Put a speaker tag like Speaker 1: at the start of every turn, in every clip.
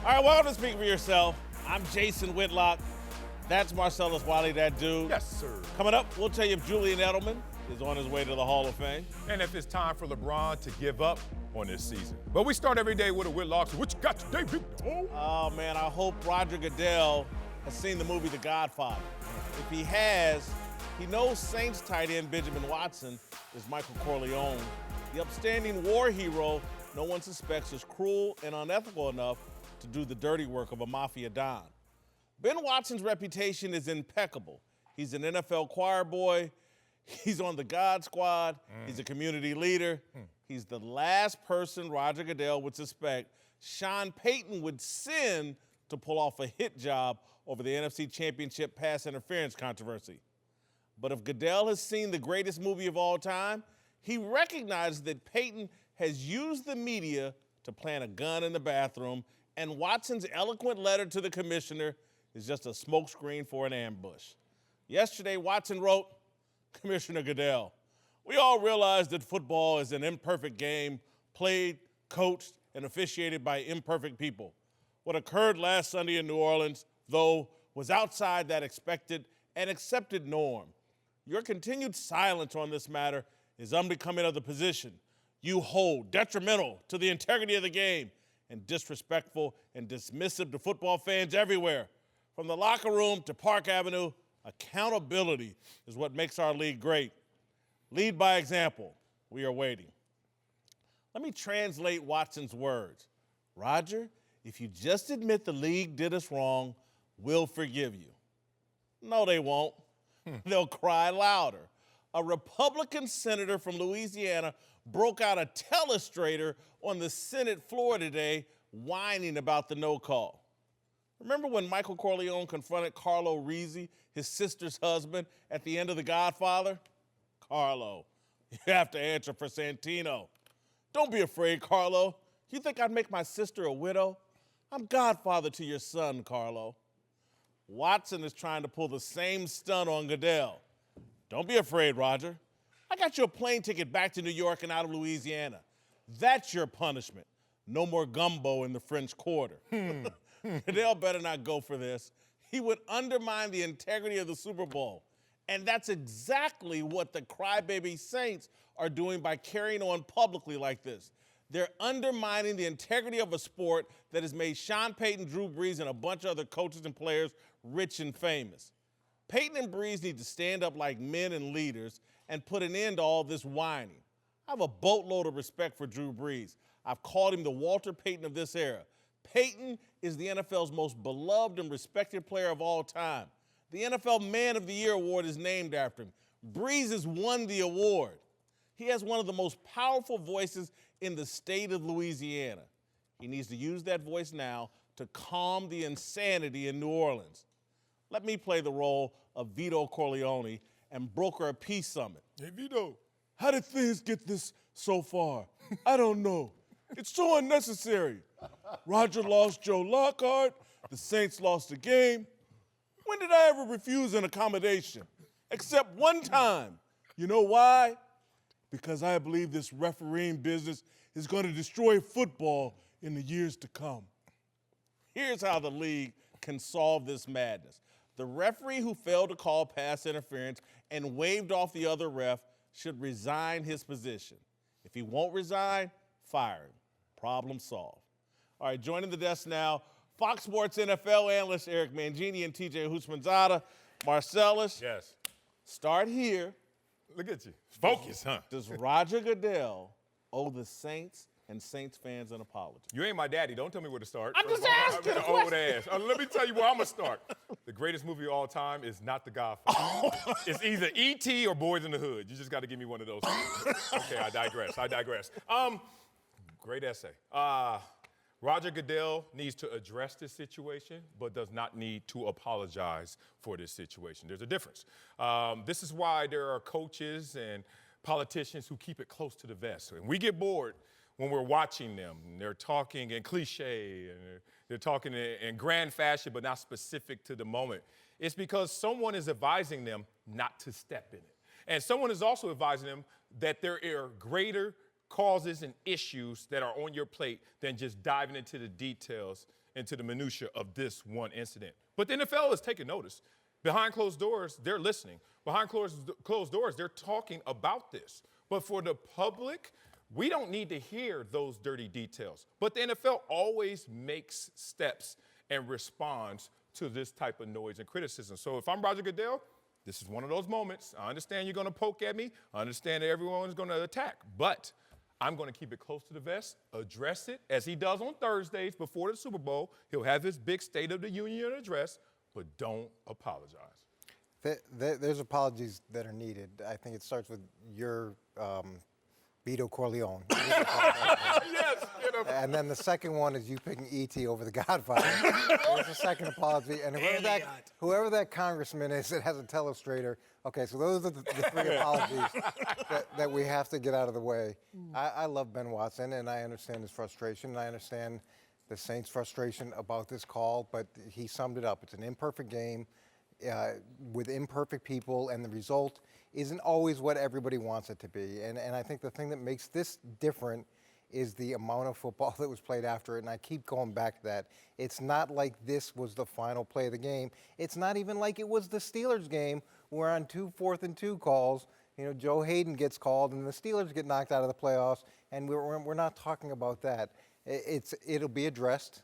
Speaker 1: All right, welcome to Speak for Yourself. I'm Jason Whitlock. That's Marcellus Wiley, that dude.
Speaker 2: Yes, sir.
Speaker 1: Coming up, we'll tell you if Julian Edelman is on his way to the Hall of Fame.
Speaker 2: And if it's time for LeBron to give up on this season. But we start every day with a Whitlock. So what you got today, big toe?
Speaker 1: Oh, man, I hope Roger Goodell has seen the movie The Godfather. If he has, he knows Saints tight end Benjamin Watson is Michael Corleone, the upstanding war hero no one suspects is cruel and unethical enough to do the dirty work of a mafia don. Ben Watson's reputation is impeccable. He's an NFL choir boy. He's on the God Squad. He's a community leader. He's the last person Roger Goodell would suspect Sean Payton would send to pull off a hit job over the NFC Championship pass interference controversy. But if Goodell has seen the greatest movie of all time, he recognizes that Payton has used the media to plant a gun in the bathroom, and Watson's eloquent letter to the commissioner is just a smokescreen for an ambush. Yesterday, Watson wrote, Commissioner Goodell, we all realize that football is an imperfect game, played, coached, and officiated by imperfect people. What occurred last Sunday in New Orleans, though, was outside that expected and accepted norm. Your continued silence on this matter is unbecoming of the position you hold, detrimental to the integrity of the game, and disrespectful and dismissive to football fans everywhere. From the locker room to Park Avenue, accountability is what makes our league great. Lead by example. We are waiting. Let me translate Watson's words. Roger, if you just admit the league did us wrong, we'll forgive you. No, they won't. They'll cry louder. A Republican senator from Louisiana broke out a telestrator on the Senate floor today whining about the no call. Remember when Michael Corleone confronted Carlo Rizzi, his sister's husband, at the end of The Godfather? Carlo, you have to answer for Santino. Don't be afraid, Carlo. You think I'd make my sister a widow? I'm godfather to your son, Carlo. Watson is trying to pull the same stunt on Goodell. Don't be afraid, Roger. I got you a plane ticket back to New York and out of Louisiana. That's your punishment. No more gumbo in the French Quarter. Goodell better not go for this. He would undermine the integrity of the Super Bowl. And that's exactly what the crybaby Saints are doing by carrying on publicly like this. They're undermining the integrity of a sport that has made Sean Payton, Drew Brees, and a bunch of other coaches and players rich and famous. Payton and Brees need to stand up like men and leaders and put an end to all this whining. I have a boatload of respect for Drew Brees. I've called him the Walter Payton of this era. Payton is the NFL's most beloved and respected player of all time. The NFL Man of the Year award is named after him. Brees has won the award. He has one of the most powerful voices in the state of Louisiana. He needs to use that voice now to calm the insanity in New Orleans. Let me play the role of Vito Corleone and broker a peace summit.
Speaker 2: Hey, Vito.
Speaker 1: How did things get this so far? I don't know. It's so unnecessary. Roger lost Joe Lockhart. The Saints lost the game. When did I ever refuse an accommodation? Except one time. You know why? Because I believe this refereeing business is going to destroy football in the years to come. Here's how the league can solve this madness. The referee who failed to call pass interference and waved off the other ref should resign his position. If he won't resign, fire him. Problem solved. All right, joining the desk now, Fox Sports NFL analyst Eric Mangini and TJ Houshmandzadeh. Marcellus,
Speaker 2: Yes.
Speaker 1: start here.
Speaker 2: Look at you. Focus, huh?
Speaker 1: Does Roger Goodell owe the Saints and Saints fans an apology?
Speaker 2: You ain't my daddy. Don't tell me where to start.
Speaker 1: I'm just asking
Speaker 2: I'm
Speaker 1: a
Speaker 2: an old ass. Let me tell you where I'm going to start. The greatest movie of all time is not The Godfather. It's either E.T. or Boys in the Hood. You just got to give me one of those. Okay, I digress. Great essay. Roger Goodell needs to address this situation, but does not need to apologize for this situation. There's a difference. This is why there are coaches and politicians who keep it close to the vest. And we get bored when we're watching them. They're talking in cliche, and they're talking in grand fashion, but not specific to the moment. It's because someone is advising them not to step in it. And someone is also advising them that there are greater causes and issues that are on your plate than just diving into the details into the minutia of this one incident. But the NFL is taking notice. Behind closed doors, they're listening. Behind closed doors, they're talking about this. But for the public, we don't need to hear those dirty details. But the NFL always makes steps and responds to this type of noise and criticism. So if I'm Roger Goodell, this is one of those moments. I understand you're going to poke at me. I understand that everyone is going to attack. But I'm going to keep it close to the vest, address it, as he does on Thursdays before the Super Bowl. He'll have his big State of the Union address, but don't apologize.
Speaker 3: There's apologies that are needed. I think it starts with your Vito Corleone.
Speaker 2: Yes, get him.
Speaker 3: And then the second one is you picking E.T. over the Godfather. There's a second apology. And whoever that congressman is that has a telestrator, okay, so those are the three apologies that we have to get out of the way. I love Ben Watson, and I understand his frustration, and I understand the Saints' frustration about this call, but he summed it up. It's an imperfect game with imperfect people, and the result isn't always what everybody wants it to be. And I think the thing that makes this different is the amount of football that was played after it, and I keep going back to that. It's not like this was the final play of the game. It's not even like it was the Steelers game where on 2 4th-and-2 calls, you know, Joe Hayden gets called and the Steelers get knocked out of the playoffs, and we're not talking about that. It'll be addressed.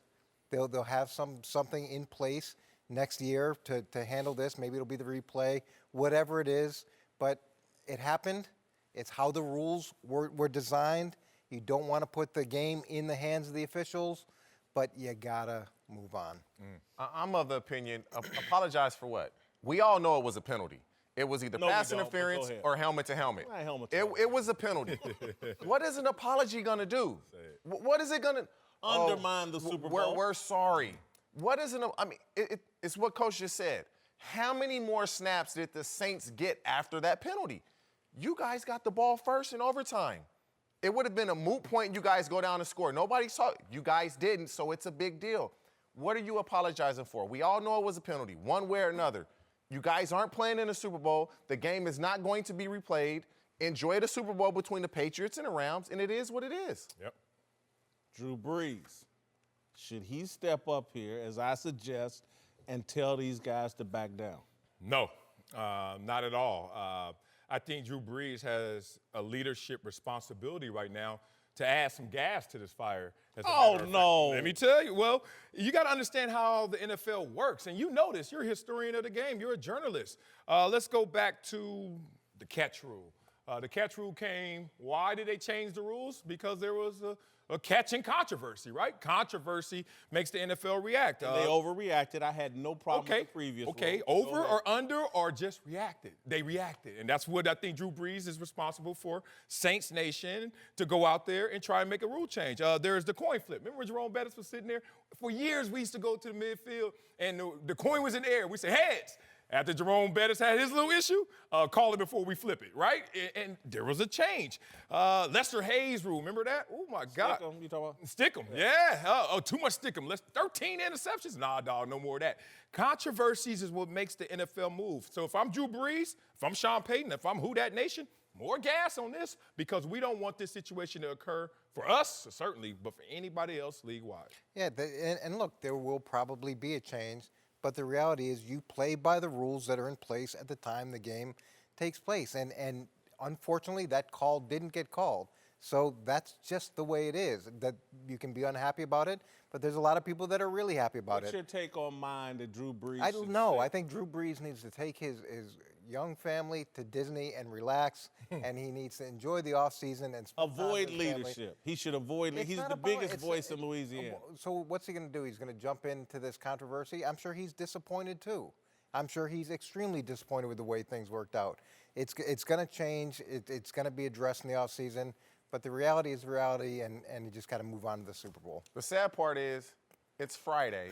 Speaker 3: They'll have something in place next year to handle this. Maybe it'll be the replay, whatever it is. But it happened. It's how the rules were designed. You don't want to put the game in the hands of the officials, but you gotta move on.
Speaker 4: I'm of the opinion, apologize for what? We all know it was a penalty. It was either pass interference or helmet to helmet. It was a penalty. What is an apology gonna do? What is it gonna
Speaker 1: undermine the Super Bowl?
Speaker 4: We're sorry. What is it's what Coach just said. How many more snaps did the Saints get after that penalty? You guys got the ball first in overtime. It would have been a moot point. You guys go down and score. Nobody saw it. You guys didn't, so it's a big deal. What are you apologizing for? We all know it was a penalty, one way or another. You guys aren't playing in the Super Bowl. The game is not going to be replayed. Enjoy the Super Bowl between the Patriots and the Rams, and it is what it is.
Speaker 2: Yep.
Speaker 1: Drew Brees, should he step up here, as I suggest, and tell these guys to back down?
Speaker 2: No, not at all. I think Drew Brees has a leadership responsibility right now to add some gas to this fire.
Speaker 1: No.
Speaker 2: Let me tell you. Well, you got to understand how the NFL works. And you know this. You're a historian of the game. You're a journalist. Let's go back to the catch rule. The catch rule came. Why did they change the rules? Because there was a catching controversy, right? Controversy makes the NFL react.
Speaker 1: They overreacted. I had no problem with the previous rule.
Speaker 2: Okay, over or under or just reacted? They reacted. And that's what I think Drew Brees is responsible for, Saints Nation, to go out there and try and make a rule change. There's the coin flip. Remember when Jerome Bettis was sitting there? For years, we used to go to the midfield, and the coin was in the air. We say, heads. After Jerome Bettis had his little issue, call it before we flip it, right? And there was a change. Lester Hayes rule, remember that? Oh, my God.
Speaker 1: Stick 'em, you talking about?
Speaker 2: Stick 'em, yeah. Too much stick 'em. 13 interceptions? Nah, dog, no more of that. Controversies is what makes the NFL move. So if I'm Drew Brees, if I'm Sean Payton, if I'm Who Dat Nation, more gas on this because we don't want this situation to occur for us, certainly, but for anybody else league-wide.
Speaker 3: Yeah, and look, there will probably be a change. But the reality is you play by the rules that are in place at the time the game takes place. And unfortunately, that call didn't get called. So that's just the way it is. That you can be unhappy about it, but there's a lot of people that are really happy about
Speaker 1: What's
Speaker 3: it.
Speaker 1: your take on mine that Drew Brees
Speaker 3: I don't know. I think Drew Brees needs to take his young family to Disney and relax, and he needs to enjoy the offseason and spend time
Speaker 1: avoid
Speaker 3: with his family.
Speaker 1: leadership. He should avoid leadership. He's the biggest voice in Louisiana.
Speaker 3: So what's he going to do? He's going to jump into this controversy? I'm sure he's disappointed too. I'm sure he's extremely disappointed with the way things worked out. It's going to change. It's going to be addressed in the offseason. But the reality is reality, and you just got to move on to the Super Bowl.
Speaker 4: The sad part is it's Friday.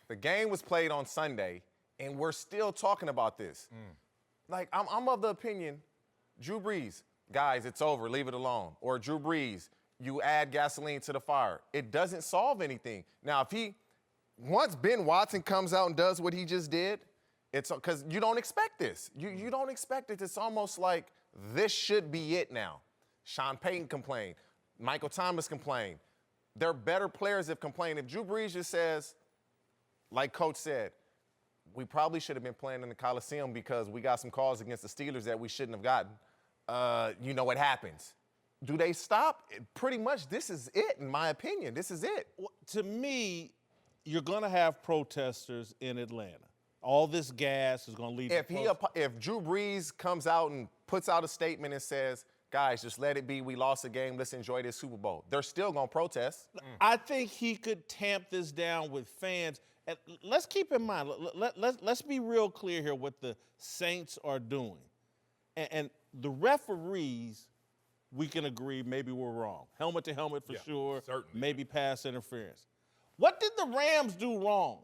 Speaker 4: The game was played on Sunday, and we're still talking about this. Like, I'm of the opinion, Drew Brees, guys, it's over, leave it alone. Or Drew Brees, you add gasoline to the fire. It doesn't solve anything. Now, once Ben Watson comes out and does what he just did, it's because you don't expect this. You don't expect it. It's almost like this should be it now. Sean Payton complained. Michael Thomas complained. Their better players have complained. If Drew Brees just says, like Coach said, we probably should have been playing in the Coliseum because we got some calls against the Steelers that we shouldn't have gotten. You know what happens. Do they stop? Pretty much, this is it, in my opinion. This is it.
Speaker 1: Well, to me, you're going to have protesters in Atlanta. All this gas is going to lead to
Speaker 4: If Drew Brees comes out and puts out a statement and says, guys, just let it be. We lost a game. Let's enjoy this Super Bowl. They're still going to protest.
Speaker 1: I think he could tamp this down with fans. And let's keep in mind, let's be real clear here what the Saints are doing. And the referees, we can agree maybe we're wrong. Helmet to helmet for sure.
Speaker 2: Certainly.
Speaker 1: Maybe pass interference. What did the Rams do wrong?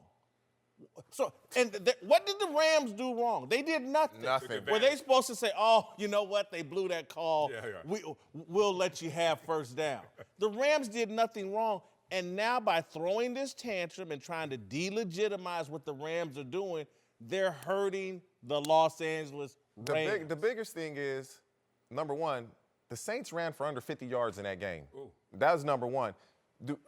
Speaker 1: What did the Rams do wrong? They did nothing.
Speaker 4: Nothing.
Speaker 1: Were they supposed to say, oh, you know what? They blew that call.
Speaker 2: Yeah.
Speaker 1: We'll let you have first down. The Rams did nothing wrong. And now by throwing this tantrum and trying to delegitimize what the Rams are doing, they're hurting the Los Angeles Rams.
Speaker 4: The biggest thing is, number one, the Saints ran for under 50 yards in that game.
Speaker 2: Ooh.
Speaker 4: That was number one.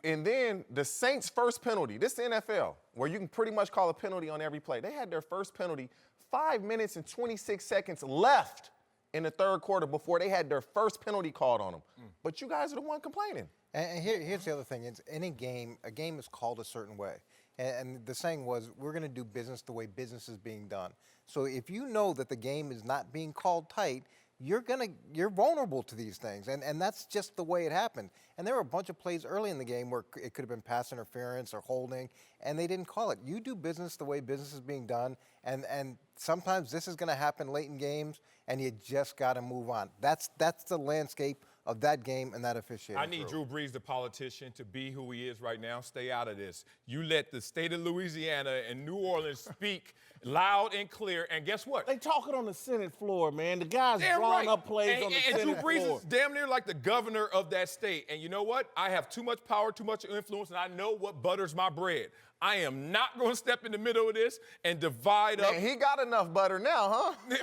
Speaker 4: And then the Saints' first penalty, this is the NFL, where you can pretty much call a penalty on every play. They had their first penalty 5 minutes and 26 seconds left in the third quarter before they had their first penalty called on them. But you guys are the one complaining.
Speaker 3: And here's the other thing. It's in a game is called a certain way. And the saying was, we're going to do business the way business is being done. So if you know that the game is not being called tight, you're vulnerable to these things. And that's just the way it happened. And there were a bunch of plays early in the game where it could have been pass interference or holding, and they didn't call it. You do business the way business is being done, and sometimes this is going to happen late in games, and you just got to move on. That's the landscape of that game and that officiating.
Speaker 2: I need Drew Brees, the politician, to be who he is right now. Stay out of this. You let the state of Louisiana and New Orleans speak loud and clear, and guess what?
Speaker 1: They talking on the Senate floor, man. The guy's drawing up plays on the Senate
Speaker 2: Drew Brees
Speaker 1: floor.
Speaker 2: is damn near like the governor of that state. And you know what? I have too much power, too much influence, and I know what butters my bread. I am not going to step in the middle of this and divide up.
Speaker 4: Man, he got enough butter now, huh?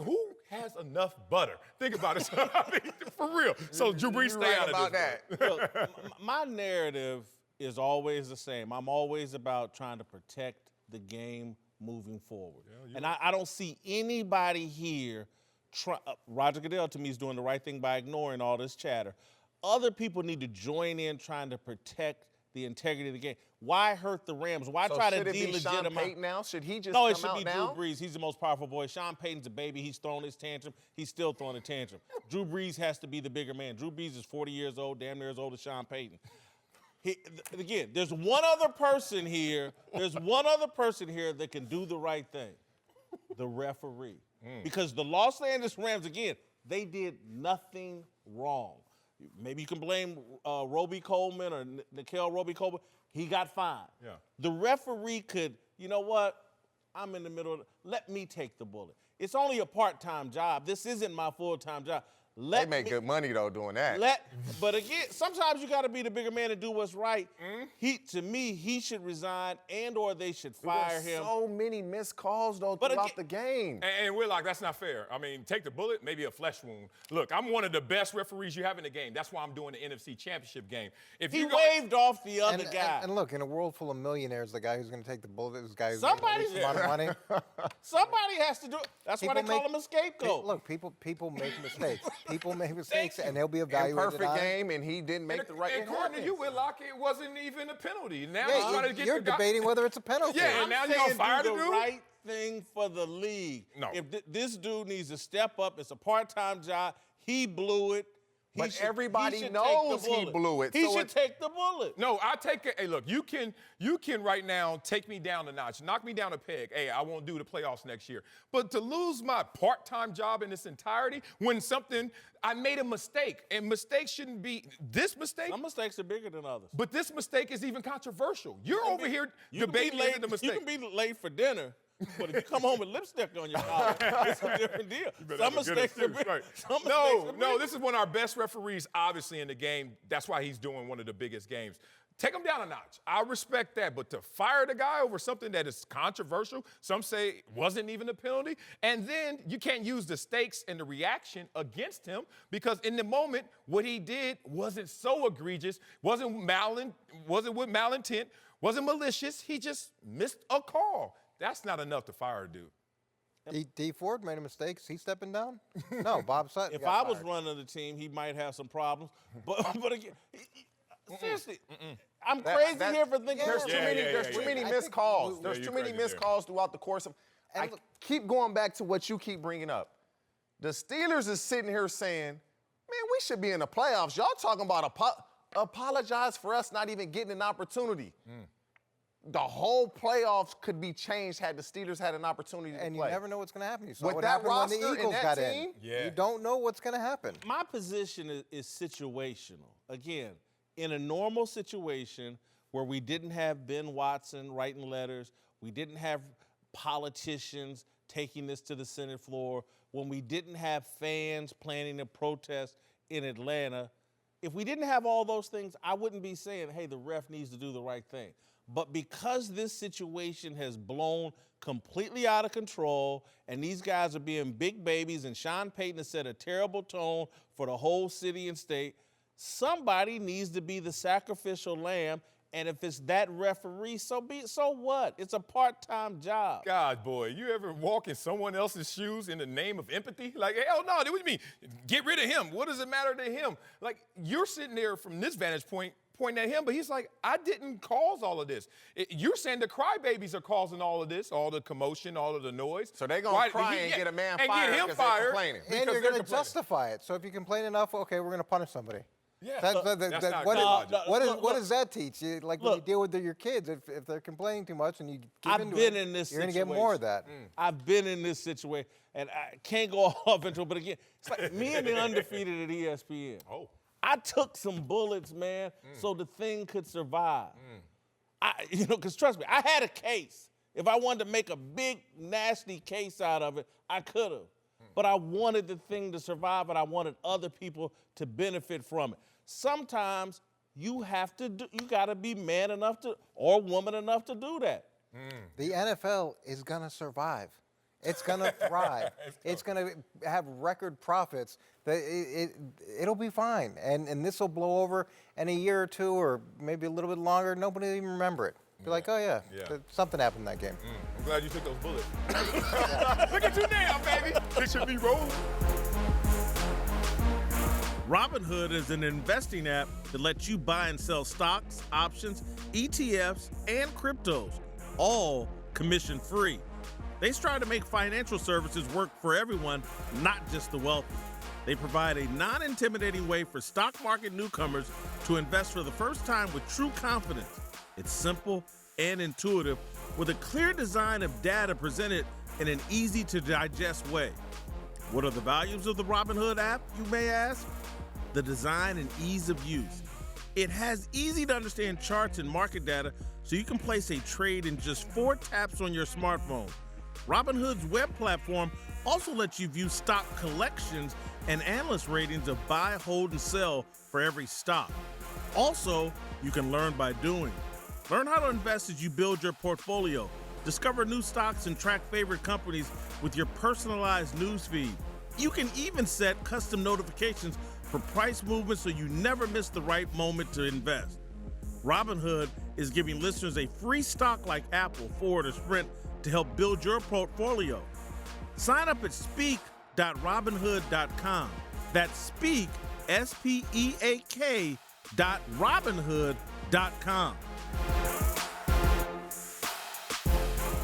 Speaker 2: Who has enough butter? Think about it. I mean, for real. So Drew Brees, stay out of this.
Speaker 1: Look, my narrative is always the same. I'm always about trying to protect the game moving forward. Yeah, and I don't see anybody here Roger Goodell, to me, is doing the right thing by ignoring all this chatter. Other people need to join in trying to protect the integrity of the game. Why hurt the Rams? Why try to delegitimize?
Speaker 4: Should it be Sean Payton now? Should he just
Speaker 1: No, it
Speaker 4: come
Speaker 1: should
Speaker 4: out
Speaker 1: be
Speaker 4: now?
Speaker 1: Drew Brees. He's the most powerful boy. Sean Payton's a baby. He's throwing his tantrum. He's still throwing a tantrum. Drew Brees has to be the bigger man. Drew Brees is 40 years old, damn near as old as Sean Payton. Again, there's one other person here. There's one other person here that can do the right thing. The referee. Because the Los Angeles Rams, again, they did nothing wrong. Maybe you can blame Roby Coleman or Nickel Roby Coleman. He got fined.
Speaker 2: Yeah.
Speaker 1: The referee could, you know what? I'm in the middle. Let me take the bullet. It's only a part-time job. This isn't my full-time job.
Speaker 4: They make good money, though, doing that.
Speaker 1: But again, sometimes you got to be the bigger man and do what's right. To me, he should resign and/or they should fire him.
Speaker 4: So many missed calls, though, throughout the game.
Speaker 2: And we're like, that's not fair. I mean, take the bullet, maybe a flesh wound. Look, I'm one of the best referees you have in the game. That's why I'm doing the NFC Championship game. If
Speaker 1: he waved off the other guy.
Speaker 3: And look, in a world full of millionaires, the guy who's going to take the bullet is the guy who's
Speaker 1: Somebody's
Speaker 3: a lot of money.
Speaker 1: Somebody has to do it. That's why they call him a scapegoat.
Speaker 3: Look, people make mistakes. People make mistakes, and they'll be evaluated.
Speaker 4: Imperfect game, and he didn't make the right.
Speaker 2: And according to you, Whitlock, it wasn't even a penalty. Now
Speaker 3: Yeah,
Speaker 2: trying to get
Speaker 3: you're
Speaker 2: the guy.
Speaker 3: debating whether it's a penalty.
Speaker 2: Yeah, and now you're gonna fire the
Speaker 1: do the
Speaker 2: dude?
Speaker 1: right thing for the league.
Speaker 2: No.
Speaker 1: If this dude needs to step up, it's a part-time job. He blew it.
Speaker 4: But everybody knows he blew it.
Speaker 1: He should take the bullet.
Speaker 2: No, I take it. Hey, look, you can right now take me down a notch, knock me down a peg. Hey, I won't do the playoffs next year. But to lose my part-time job in its entirety when I made a mistake, and mistakes shouldn't be this mistake.
Speaker 1: Some mistakes are bigger than others.
Speaker 2: But this mistake is even controversial. You're over here debating the mistake.
Speaker 1: You can be late for dinner. But if you come home with lipstick on your mouth, it's a different deal. Some mistakes are big.
Speaker 2: No, this is one of our best referees, obviously, in the game. That's why he's doing one of the biggest games. take him down a notch. I respect that. But to fire the guy over something that is controversial, some say wasn't even a penalty, and then you can't use the stakes and the reaction against him because in the moment, what he did wasn't so egregious, wasn't with malintent, wasn't malicious. He just missed a call. That's not enough to fire a dude.
Speaker 3: D Ford made a mistake. Is he stepping down? No, Bob Sutton.
Speaker 1: If I was running the team, he might have some problems. But again, seriously, I'm crazy here for thinking
Speaker 4: There's too many missed calls. There's too many missed calls throughout the course of. I keep going back to what you keep bringing up. The Steelers is sitting here saying, "Man, we should be in the playoffs." Y'all talking about apologize for us not even getting an opportunity. The whole playoffs could be changed had the Steelers had an opportunity to play.
Speaker 3: And you never know what's going to happen. You saw
Speaker 4: With
Speaker 3: what
Speaker 4: that
Speaker 3: happened when
Speaker 4: roster
Speaker 3: the
Speaker 4: and
Speaker 3: Eagles
Speaker 4: that
Speaker 3: got
Speaker 4: team?
Speaker 3: in.
Speaker 2: Yeah.
Speaker 3: You don't know what's going to happen.
Speaker 1: my position is situational. Again, in a normal situation where we didn't have Ben Watson writing letters, we didn't have politicians taking this to the Senate floor, when we didn't have fans planning a protest in Atlanta, if we didn't have all those things, I wouldn't be saying, hey, the ref needs to do the right thing. But because this situation has blown completely out of control and these guys are being big babies and Sean Payton has set a terrible tone for the whole city and state, somebody needs to be the sacrificial lamb. And if it's that referee, so be it. So what? It's a part-time job.
Speaker 2: God, boy, you ever walk in someone else's shoes in the name of empathy? Like, hell no, what do you mean? Get rid of him. What does it matter to him? Like, you're sitting there from this vantage point pointing at him, but he's like, I didn't cause all of this. You're saying the crybabies are causing all of this, all the commotion, all of the noise.
Speaker 4: So they're going to cry and get a man fired
Speaker 2: and get him
Speaker 4: because
Speaker 2: fired
Speaker 4: they're complaining.
Speaker 3: And you're going to justify it. So if you complain enough, okay, we're going to punish somebody.
Speaker 2: Yeah,
Speaker 3: That's
Speaker 2: not good
Speaker 3: what
Speaker 2: logic.
Speaker 3: does that teach? When you deal with your kids, if they're complaining too much and you give
Speaker 1: I've
Speaker 3: into
Speaker 1: been
Speaker 3: it,
Speaker 1: in this
Speaker 3: you're going to get more of that.
Speaker 1: I've been in this situation, and I can't go off into it, but again, it's like me and the undefeated at ESPN.
Speaker 2: Oh.
Speaker 1: I took some bullets, man, so the thing could survive. Because trust me, I had a case. If I wanted to make a big, nasty case out of it, I could have. But I wanted the thing to survive, and I wanted other people to benefit from it. Sometimes you got to be man enough to, or woman enough to do that.
Speaker 3: The NFL is going to survive. It's going to thrive. It's going to have record profits. It'll be fine. And this will blow over in a year or two or maybe a little bit longer. Nobody will even remember it. Be like, oh, yeah, something happened in that game.
Speaker 2: I'm glad you took those bullets. Look at you now, baby. It should be rolling.
Speaker 1: Robinhood is an investing app that lets you buy and sell stocks, options, ETFs, and cryptos, all commission-free. They strive to make financial services work for everyone, not just the wealthy. They provide a non-intimidating way for stock market newcomers to invest for the first time with true confidence. It's simple and intuitive, with a clear design of data presented in an easy-to-digest way. What are the values of the Robinhood app, you may ask? The design and ease of use. It has easy-to-understand charts and market data so you can place a trade in just 4 taps on your smartphone. Robinhood's web platform also lets you view stock collections and analyst ratings of buy, hold, and sell for every stock. Also, you can learn by doing. Learn how to invest as you build your portfolio. Discover new stocks and track favorite companies with your personalized newsfeed. You can even set custom notifications for price movements so you never miss the right moment to invest. Robinhood is giving listeners a free stock like Apple, Ford, or Sprint to help build your portfolio. Sign up at speak.robinhood.com. That's speak, S-P-E-A-K, .robinhood.com.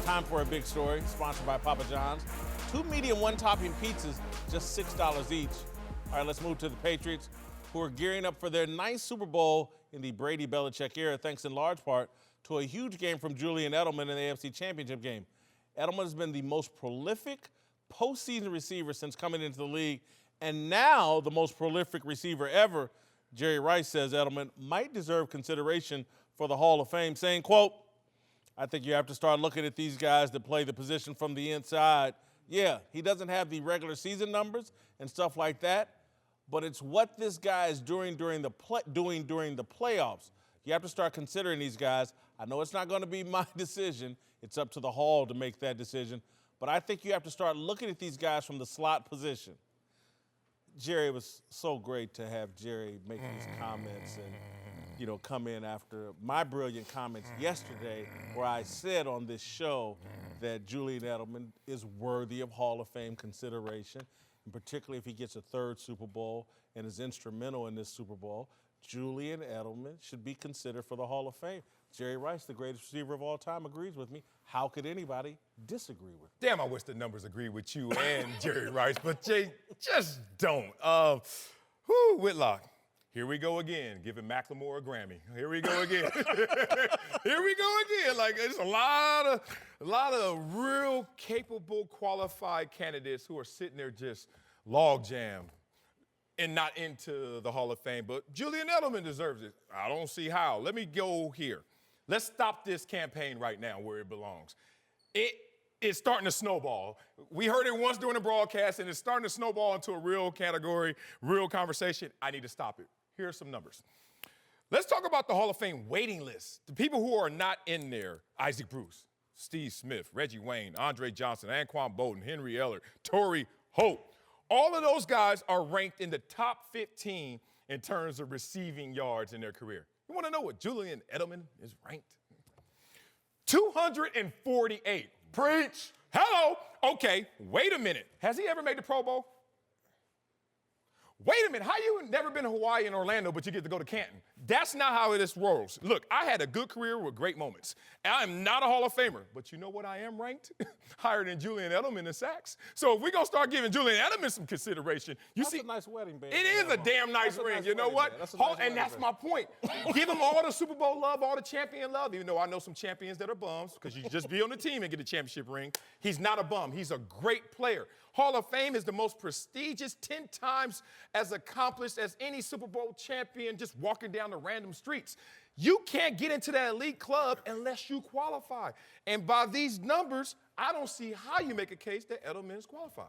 Speaker 1: Time for a big story, sponsored by Papa John's. 2 medium, 1-topping pizzas, just $6 each. All right, let's move to the Patriots, who are gearing up for their 9th Super Bowl in the Brady-Belichick era, thanks in large part to a huge game from Julian Edelman in the AFC Championship game. Edelman has been the most prolific postseason receiver since coming into the league, and now the most prolific receiver ever. Jerry Rice says Edelman might deserve consideration for the Hall of Fame, saying, quote, I think you have to start looking at these guys that play the position from the inside. Yeah, he doesn't have the regular season numbers and stuff like that, but it's what this guy is doing during the playoffs. You have to start considering these guys. I know it's not going to be my decision. It's up to the Hall to make that decision. But I think you have to start looking at these guys from the slot position. Jerry, it was so great to have Jerry make these comments and, come in after my brilliant comments yesterday where I said on this show that Julian Edelman is worthy of Hall of Fame consideration, and particularly if he gets a third Super Bowl and is instrumental in this Super Bowl. Julian Edelman should be considered for the Hall of Fame. Jerry Rice, the greatest receiver of all time, agrees with me. How could anybody disagree with me?
Speaker 2: Damn, I wish the numbers agree with you and Jerry Rice, but they just don't. Whitlock, here we go again, giving Macklemore a Grammy. Here we go again. Here we go again. Like, there's a lot of real capable, qualified candidates who are sitting there just log jammed and not into the Hall of Fame. But Julian Edelman deserves it. I don't see how. Let me go here. Let's stop this campaign right now where it belongs. It's starting to snowball. We heard it once during the broadcast, and it's starting to snowball into a real category, real conversation. I need to stop it. Here are some numbers. Let's talk about the Hall of Fame waiting list. The people who are not in there: Isaac Bruce, Steve Smith, Reggie Wayne, Andre Johnson, Anquan Bolden, Henry Eller, Torrey Holt. All of those guys are ranked in the top 15 in terms of receiving yards in their career. You want to know what Julian Edelman is ranked? 248. Preach. Hello. Okay, wait a minute. Has he ever made the Pro Bowl? Wait a minute, how you never been to Hawaii and Orlando, but you get to go to Canton? That's not how this rolls. Look, I had a good career with great moments. I'm not a Hall of Famer, but you know what I am ranked? Higher than Julian Edelman in sacks. So if we're going to start giving Julian Edelman some consideration,
Speaker 1: That's a nice wedding band.
Speaker 2: It is a damn nice ring.
Speaker 1: Nice
Speaker 2: you know what?
Speaker 1: and
Speaker 2: that's my point. Give him all the Super Bowl love, all the champion love, even though I know some champions that are bums, because you just be on the team and get a championship ring. He's not a bum. He's a great player. Hall of Fame is the most prestigious, 10 times as accomplished as any Super Bowl champion just walking down the random streets. You can't get into that elite club unless you qualify. And by these numbers, I don't see how you make a case that Edelman is qualified.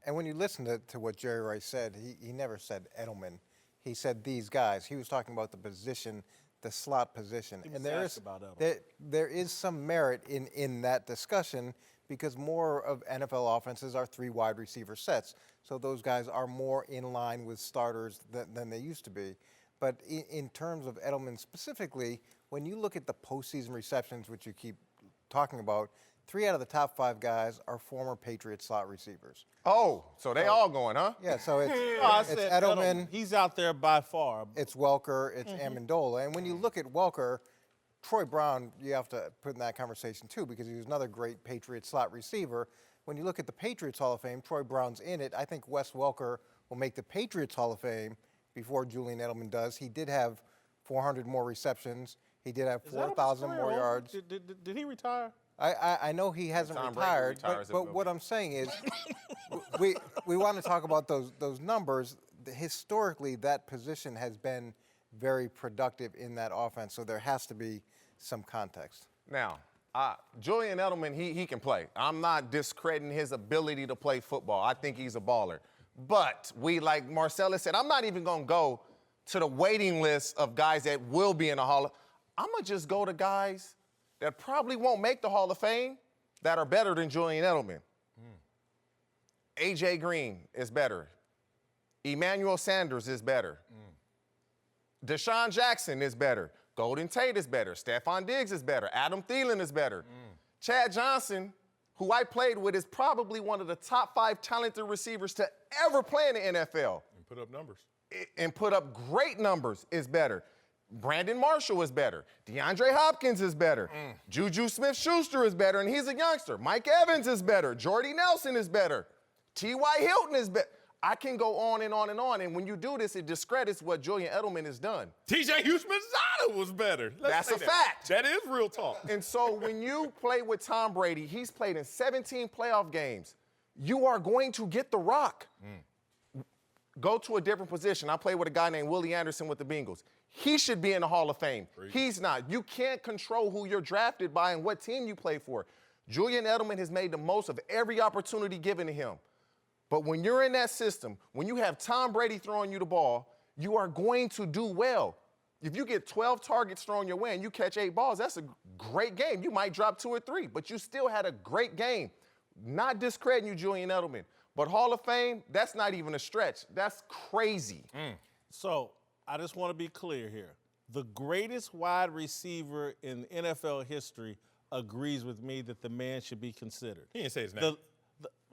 Speaker 3: And when you listen to what Jerry Rice said, he never said Edelman. He said these guys. He was talking about the position, the slot position.
Speaker 1: He was
Speaker 3: and
Speaker 1: asked about Edelman.
Speaker 3: there is some merit in that discussion, because more of NFL offenses are 3 wide receiver sets. So those guys are more in line with starters than they used to be. But in terms of Edelman specifically, when you look at the postseason receptions, which you keep talking about, 3 out of the top 5 guys are former Patriots slot receivers.
Speaker 4: Oh, so they all going, huh?
Speaker 3: Yeah, so it's
Speaker 1: Edelman. He's out there by far.
Speaker 3: It's Welker, it's Amendola. And when you look at Welker, Troy Brown, you have to put in that conversation too, because he was another great Patriots slot receiver. When you look at the Patriots Hall of Fame, Troy Brown's in it. I think Wes Welker will make the Patriots Hall of Fame before Julian Edelman does. He did have 400 more receptions. He did have 4,000 more yards.
Speaker 1: Did he retire?
Speaker 3: I know he hasn't retired, but what I'm saying is we want to talk about those numbers. Historically, that position has been very productive in that offense, so there has to be some context.
Speaker 4: Now, Julian Edelman, he can play. I'm not discrediting his ability to play football. I think he's a baller. But like Marcellus said, I'm not even going to go to the waiting list of guys that will be in the Hall of Fame. I'm going to just go to guys that probably won't make the Hall of Fame that are better than Julian Edelman. A.J. Green is better. Emmanuel Sanders is better. Deshaun Jackson is better. Golden Tate is better. Stephon Diggs is better. Adam Thielen is better. Chad Johnson, who I played with, is probably one of the top 5 talented receivers to ever play in the NFL.
Speaker 2: And put up numbers.
Speaker 4: And put up great numbers is better. Brandon Marshall is better. DeAndre Hopkins is better. Juju Smith-Schuster is better, and he's a youngster. Mike Evans is better. Jordy Nelson is better. T.Y. Hilton is better. I can go on and on and on, and when you do this, it discredits what Julian Edelman has done.
Speaker 2: T.J. Hughes-Mazada was better.
Speaker 4: That's a fact.
Speaker 2: That is real talk.
Speaker 4: And so when you play with Tom Brady, he's played in 17 playoff games. You are going to get the rock. Go to a different position. I played with a guy named Willie Anderson with the Bengals. He should be in the Hall of Fame. He's not. You can't control who you're drafted by and what team you play for. Julian Edelman has made the most of every opportunity given to him. But when you're in that system, when you have Tom Brady throwing you the ball, you are going to do well. If you get 12 targets thrown your way and you catch 8 balls, that's a great game. You might drop 2 or 3, but you still had a great game. Not discrediting you, Julian Edelman, but Hall of Fame, that's not even a stretch. That's crazy.
Speaker 1: So I just want to be clear here. The greatest wide receiver in NFL history agrees with me that the man should be considered.
Speaker 2: He didn't say his name.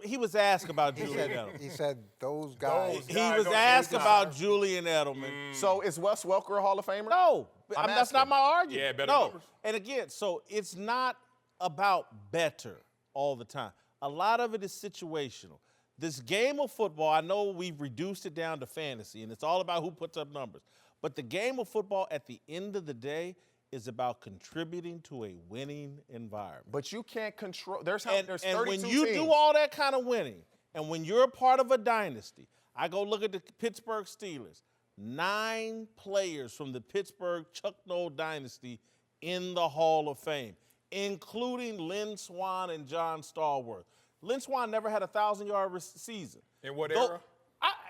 Speaker 1: He was asked about Julian Edelman.
Speaker 3: He said those guys.
Speaker 1: He was asked about Julian Edelman.
Speaker 4: So is Wes Welker a Hall of Famer?
Speaker 1: No, that's not my argument.
Speaker 2: Yeah, better
Speaker 1: no.
Speaker 2: numbers.
Speaker 1: And again, so it's not about better all the time. A lot of it is situational. This game of football, I know we've reduced it down to fantasy, and it's all about who puts up numbers. But the game of football, at the end of the day, is about contributing to a winning environment.
Speaker 4: But you can't control. There's 32
Speaker 1: And when you
Speaker 4: teams.
Speaker 1: do all that kind of winning, and when you're a part of a dynasty, I go look at the Pittsburgh Steelers. 9 players from the Pittsburgh Chuck Noll dynasty in the Hall of Fame, including Lynn Swann and John Stallworth. Lynn Swann never had a 1,000-yard season.
Speaker 2: In what era?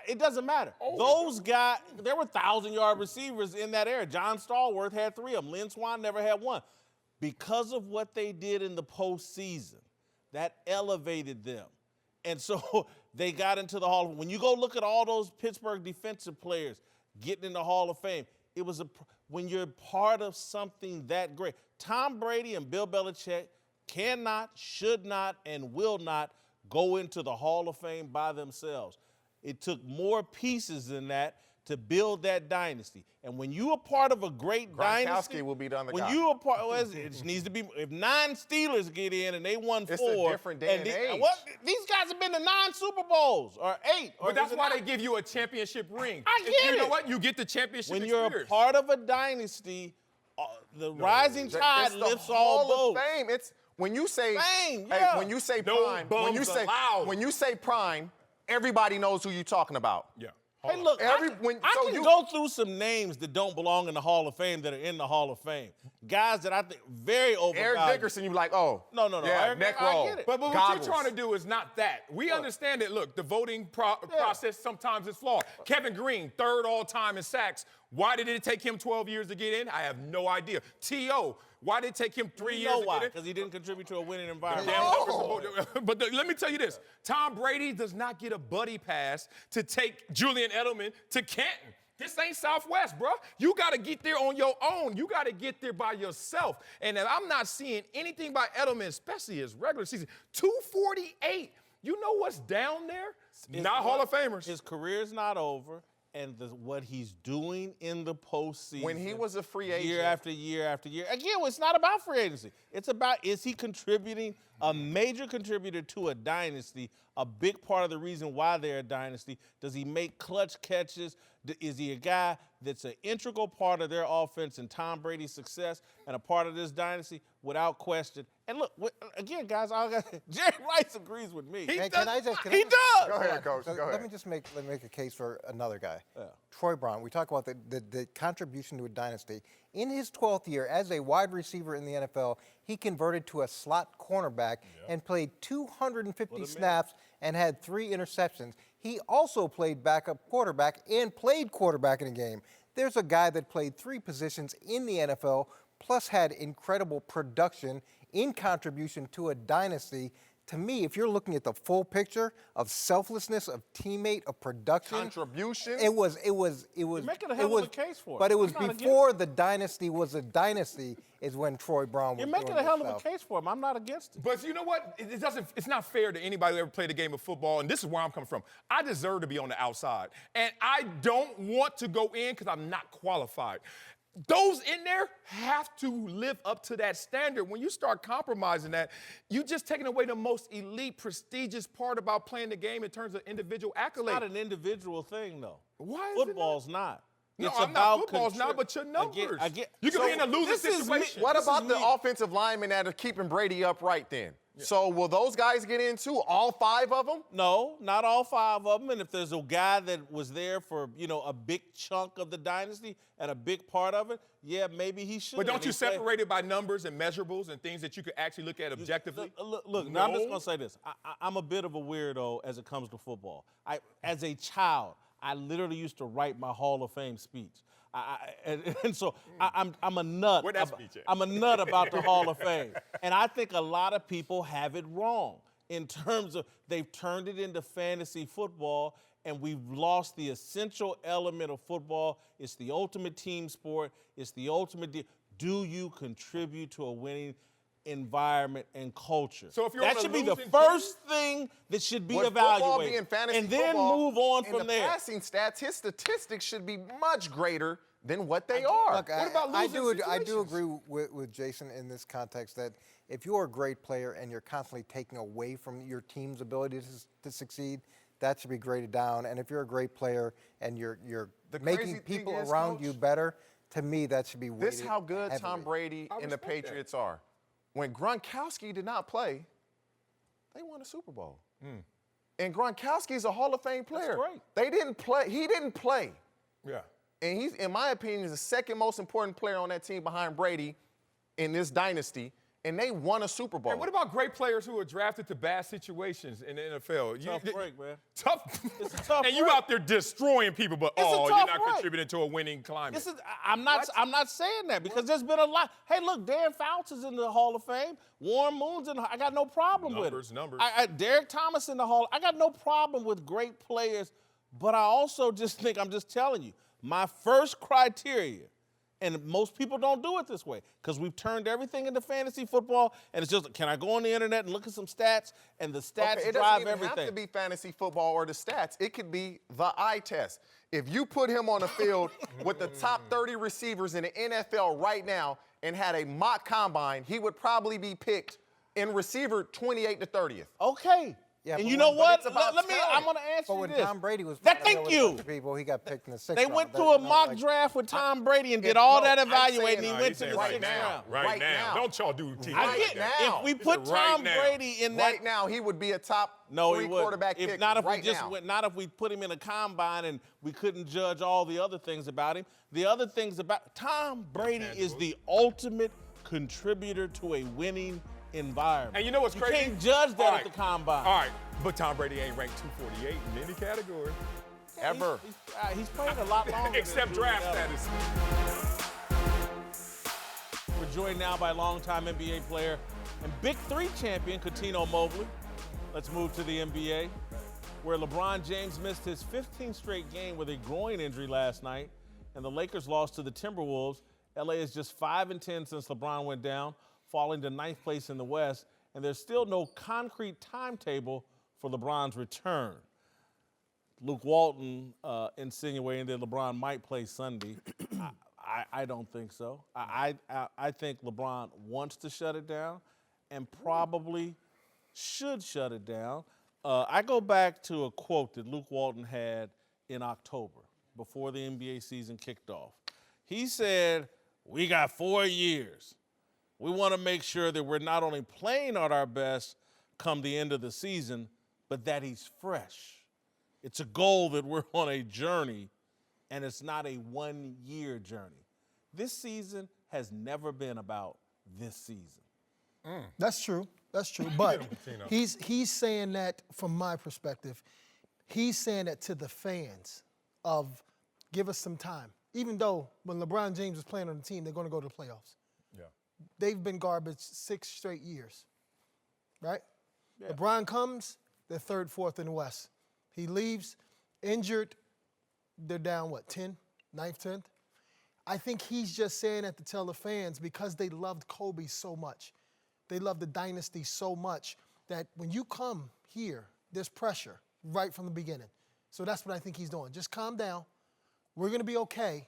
Speaker 1: It doesn't matter. Those guys, there were 1,000-yard receivers in that era. John Stallworth had 3 of them. Lynn Swann never had one. Because of what they did in the postseason, that elevated them. And so they got into the Hall of Fame. When you go look at all those Pittsburgh defensive players getting in the Hall of Fame, it was when you're part of something that great. Tom Brady and Bill Belichick cannot, should not, and will not go into the Hall of Fame by themselves. It took more pieces than that to build that dynasty. And when you are part of a great dynasty,
Speaker 4: will be done the
Speaker 1: when
Speaker 4: guy.
Speaker 1: you are part, it needs to be. If 9 Steelers get in and they won 4,
Speaker 4: It's a different day and age.
Speaker 1: These guys have been to 9 Super Bowls or 8.
Speaker 2: But that's why they give you a championship ring.
Speaker 1: I get
Speaker 2: You know
Speaker 1: it.
Speaker 2: what? You get the championship
Speaker 1: When you're
Speaker 2: experience.
Speaker 1: a part of a dynasty, the rising tide
Speaker 4: It's
Speaker 1: lifts
Speaker 4: the
Speaker 1: all
Speaker 4: Hall of
Speaker 1: boats.
Speaker 4: Fame. It's when you say
Speaker 1: Fame,
Speaker 4: hey,
Speaker 1: yeah.
Speaker 4: when you say
Speaker 2: No
Speaker 4: prime,
Speaker 2: bums allowed.
Speaker 4: when you say prime, everybody knows who you're talking about.
Speaker 2: Yeah.
Speaker 1: Hey, look,
Speaker 4: Every-
Speaker 1: I
Speaker 4: when-
Speaker 1: can
Speaker 4: so you-
Speaker 1: go through some names that don't belong in the Hall of Fame that are in the Hall of Fame. Guys that I think very overvalued.
Speaker 4: Eric Dickerson, you be like, oh.
Speaker 1: No.
Speaker 4: Yeah,
Speaker 1: Eric,
Speaker 4: neck
Speaker 1: I
Speaker 4: roll.
Speaker 1: get it.
Speaker 2: But what
Speaker 4: Goggles.
Speaker 2: you're trying to do is not that. We understand that, look, the voting process sometimes is flawed. Kevin Green, 3rd all-time in sacks. Why did it take him 12 years to get in? I have no idea. T.O., why did it take him 3
Speaker 1: You
Speaker 2: years
Speaker 1: know
Speaker 2: to
Speaker 1: why?
Speaker 2: get in?
Speaker 1: Because he didn't contribute to a winning environment.
Speaker 2: Damn numbers. But let me tell you this. Tom Brady does not get a buddy pass to take Julian Edelman to Canton. This ain't Southwest, bro. You got to get there on your own. You got to get there by yourself. And I'm not seeing anything by Edelman, especially his regular season. 248. You know what's down there? Not Hall of Famers.
Speaker 1: His career's not over, and what he's doing in the postseason.
Speaker 4: When he was a free agent.
Speaker 1: Year after year after year. Again, it's not about free agency. It's about, is he contributing, a major contributor to a dynasty, a big part of the reason why they're a dynasty? Does he make clutch catches? Is he a guy that's an integral part of their offense and Tom Brady's success and a part of this dynasty? Without question. And look, again, guys, Jerry Rice agrees with me.
Speaker 3: Can I just?
Speaker 1: He does.
Speaker 4: Go ahead, Coach.
Speaker 3: So
Speaker 4: Go
Speaker 3: let
Speaker 4: ahead.
Speaker 3: me just make a case for another guy. Troy Brown. We talk about the contribution to a dynasty. In his 12th year as a wide receiver in the NFL, he converted to a slot cornerback and played 250 snaps and had 3 interceptions. He also played backup quarterback and played quarterback in a game. There's a guy that played 3 positions in the NFL, plus had incredible production in contribution to a dynasty. To me, if you're looking at the full picture of selflessness, of teammate, of production,
Speaker 4: Contribution?
Speaker 3: it was.
Speaker 1: You're making a hell of a case for it.
Speaker 3: But it was
Speaker 1: I'm not
Speaker 3: before the dynasty was a dynasty. Is when Troy Brown was.
Speaker 1: You're making
Speaker 3: doing
Speaker 1: a hell
Speaker 3: this
Speaker 1: of a
Speaker 3: stuff.
Speaker 1: case for him. I'm not against it.
Speaker 2: But you know what? It's not fair to anybody who ever played a game of football, and this is where I'm coming from. I deserve to be on the outside, and I don't want to go in because I'm not qualified. Those in there have to live up to that standard. When you start compromising that, you're just taking away the most elite, prestigious part about playing the game in terms of individual accolades.
Speaker 1: It's not an individual thing, though.
Speaker 2: Why is it
Speaker 1: Football's not?
Speaker 2: No,
Speaker 1: It's
Speaker 2: I'm not.
Speaker 1: about
Speaker 2: Football's not, but your numbers. You can be in a losing
Speaker 1: this is me-
Speaker 2: situation.
Speaker 4: What
Speaker 1: This
Speaker 4: about
Speaker 1: is
Speaker 4: the
Speaker 1: me.
Speaker 4: offensive linemen that are keeping Brady upright then? So will those guys get in too? All 5 of them?
Speaker 1: No, not all 5 of them. And if there's a guy that was there for, a big chunk of the dynasty and a big part of it, yeah, maybe he should.
Speaker 2: But don't you separate it by numbers and measurables and things that you could actually look at objectively?
Speaker 1: Look, now I'm just going to say this. I'm a bit of a weirdo as it comes to football. As a child, I literally used to write my Hall of Fame speech. And so I'm a nut.
Speaker 2: Where that speech at?
Speaker 1: I'm a nut about the Hall of Fame. And I think a lot of people have it wrong in terms of they've turned it into fantasy football, and we've lost the essential element of football. It's the ultimate team sport. It's the ultimate do you contribute to a winning environment and culture?
Speaker 2: So if you're
Speaker 1: that
Speaker 2: on a
Speaker 1: should be the
Speaker 2: losing
Speaker 1: first thing that should be
Speaker 4: Would football
Speaker 1: evaluated.
Speaker 4: be in fantasy
Speaker 1: and then
Speaker 4: football,
Speaker 1: move on
Speaker 4: in
Speaker 1: from
Speaker 4: the
Speaker 1: there.
Speaker 4: passing stats, his statistics should be much greater than what they are.
Speaker 3: Look,
Speaker 2: What about
Speaker 3: I
Speaker 2: losing
Speaker 3: do
Speaker 2: situations?
Speaker 3: agree with Jason in this context that if you're a great player and you're constantly taking away from your team's ability to succeed, that should be graded down. And if you're a great player and you're
Speaker 4: The crazy
Speaker 3: making
Speaker 4: thing
Speaker 3: people
Speaker 4: is,
Speaker 3: around
Speaker 4: Coach,
Speaker 3: you better, to me that should be weighted
Speaker 4: This is how good
Speaker 3: heavily.
Speaker 4: Tom Brady
Speaker 2: I
Speaker 4: and the
Speaker 2: respect that.
Speaker 4: Patriots are. When Gronkowski did not play, they won a Super Bowl. And Gronkowski is a Hall of Fame player.
Speaker 1: great.
Speaker 4: They didn't play. He didn't play.
Speaker 2: Yeah.
Speaker 4: And he's, in my opinion, is the second most important player on that team behind Brady in this dynasty. And they won a Super Bowl.
Speaker 2: And what about great players who are drafted to bad situations in the NFL?
Speaker 1: Tough break, man.
Speaker 2: Tough.
Speaker 1: It's a tough
Speaker 2: And you
Speaker 1: break.
Speaker 2: out there destroying people, but
Speaker 1: It's a
Speaker 2: you're
Speaker 1: tough
Speaker 2: not
Speaker 1: break.
Speaker 2: contributing to a winning climate.
Speaker 1: This is I'm not saying that because there's been a lot. Hey, look, Dan Fouts is in the Hall of Fame. Warren Moon's in. I got no problem with it.
Speaker 2: Numbers.
Speaker 1: Derek Thomas in the Hall. I got no problem with great players, but I also just think I'm just telling you my first criteria. And most people don't do it this way because we've turned everything into fantasy football, and it's just, can I go on the internet and look at some stats? And the stats
Speaker 4: Okay, it doesn't
Speaker 1: drive
Speaker 4: even
Speaker 1: everything.
Speaker 4: have to be fantasy football or the stats. It could be the eye test. If you put him on the field with the top 30 receivers in the NFL right now and had a mock combine, he would probably be picked in receiver 28 to 30th.
Speaker 1: Okay.
Speaker 3: Yeah,
Speaker 1: and
Speaker 3: but
Speaker 1: you know
Speaker 3: when-
Speaker 1: what?
Speaker 4: it's about
Speaker 1: Let me.
Speaker 4: talent.
Speaker 1: I'm going to answer
Speaker 3: But
Speaker 1: you
Speaker 3: when
Speaker 1: this.
Speaker 3: Tom Brady was
Speaker 1: That,
Speaker 3: playing
Speaker 1: thank
Speaker 3: with a
Speaker 1: you.
Speaker 3: bunch of people, he got picked in the sixth
Speaker 1: They
Speaker 3: round.
Speaker 1: went
Speaker 3: That-
Speaker 1: through a
Speaker 3: you know,
Speaker 1: mock
Speaker 3: like-
Speaker 1: draft with Tom Brady and did all that
Speaker 4: I'm
Speaker 1: evaluating.
Speaker 4: saying-
Speaker 1: He
Speaker 2: Nah,
Speaker 1: went
Speaker 2: he's
Speaker 1: to the
Speaker 2: saying
Speaker 4: right
Speaker 1: sixth
Speaker 4: now.
Speaker 1: round.
Speaker 2: Right now.
Speaker 4: now.
Speaker 2: Don't y'all do teams
Speaker 1: I
Speaker 2: like
Speaker 1: get
Speaker 2: that.
Speaker 4: now.
Speaker 1: if we
Speaker 2: He
Speaker 1: put
Speaker 2: said right
Speaker 1: Tom
Speaker 2: now.
Speaker 1: Brady in that.
Speaker 4: Right now, he would be a top
Speaker 1: No,
Speaker 4: three
Speaker 1: he wouldn't.
Speaker 4: quarterback
Speaker 1: If
Speaker 4: pick
Speaker 1: not, if
Speaker 4: right
Speaker 1: we just
Speaker 4: now.
Speaker 1: went, not if we put him in a combine and we couldn't judge all the other things about him. The other things about Tom Brady is the ultimate contributor to a winning environment.
Speaker 2: And you know what's crazy?
Speaker 1: You can't judge that
Speaker 2: All
Speaker 1: at the combine.
Speaker 2: All right, but Tom Brady ain't ranked 248 in any category.
Speaker 4: Ever.
Speaker 1: He's played a lot longer.
Speaker 2: Except
Speaker 1: than
Speaker 2: draft
Speaker 1: Goodell.
Speaker 2: status.
Speaker 1: We're joined now by longtime NBA player and Big Three champion Cuttino Mobley. Let's move to the NBA, where LeBron James missed his 15th straight game with a groin injury last night, and the Lakers lost to the Timberwolves. LA is just 5-10 since LeBron went down, falling to 9th place in the West, and there's still no concrete timetable for LeBron's return. Luke Walton insinuating that LeBron might play Sunday. I don't think so. I think LeBron wants to shut it down and probably should shut it down. I go back to a quote that Luke Walton had in October before the NBA season kicked off. He said, "We got 4 years. We want to make sure that we're not only playing at our best come the end of the season, but that he's fresh. It's a goal that we're on a journey, and it's not a one-year journey. This season has never been about this season."
Speaker 5: That's true. That's true. But he's saying that from my perspective. He's saying that to the fans of give us some time. Even though when LeBron James is playing on the team, they're going to go to the playoffs.
Speaker 2: Yeah.
Speaker 5: They've been garbage 6 straight years, right? Yeah. LeBron comes, they're 3rd, 4th in the West. He leaves, injured, they're down, 10? 9th, 10th? I think he's just saying that to tell the fans because they loved Kobe so much. They love the dynasty so much that when you come here, there's pressure right from the beginning. So that's what I think he's doing. Just calm down. We're going to be okay,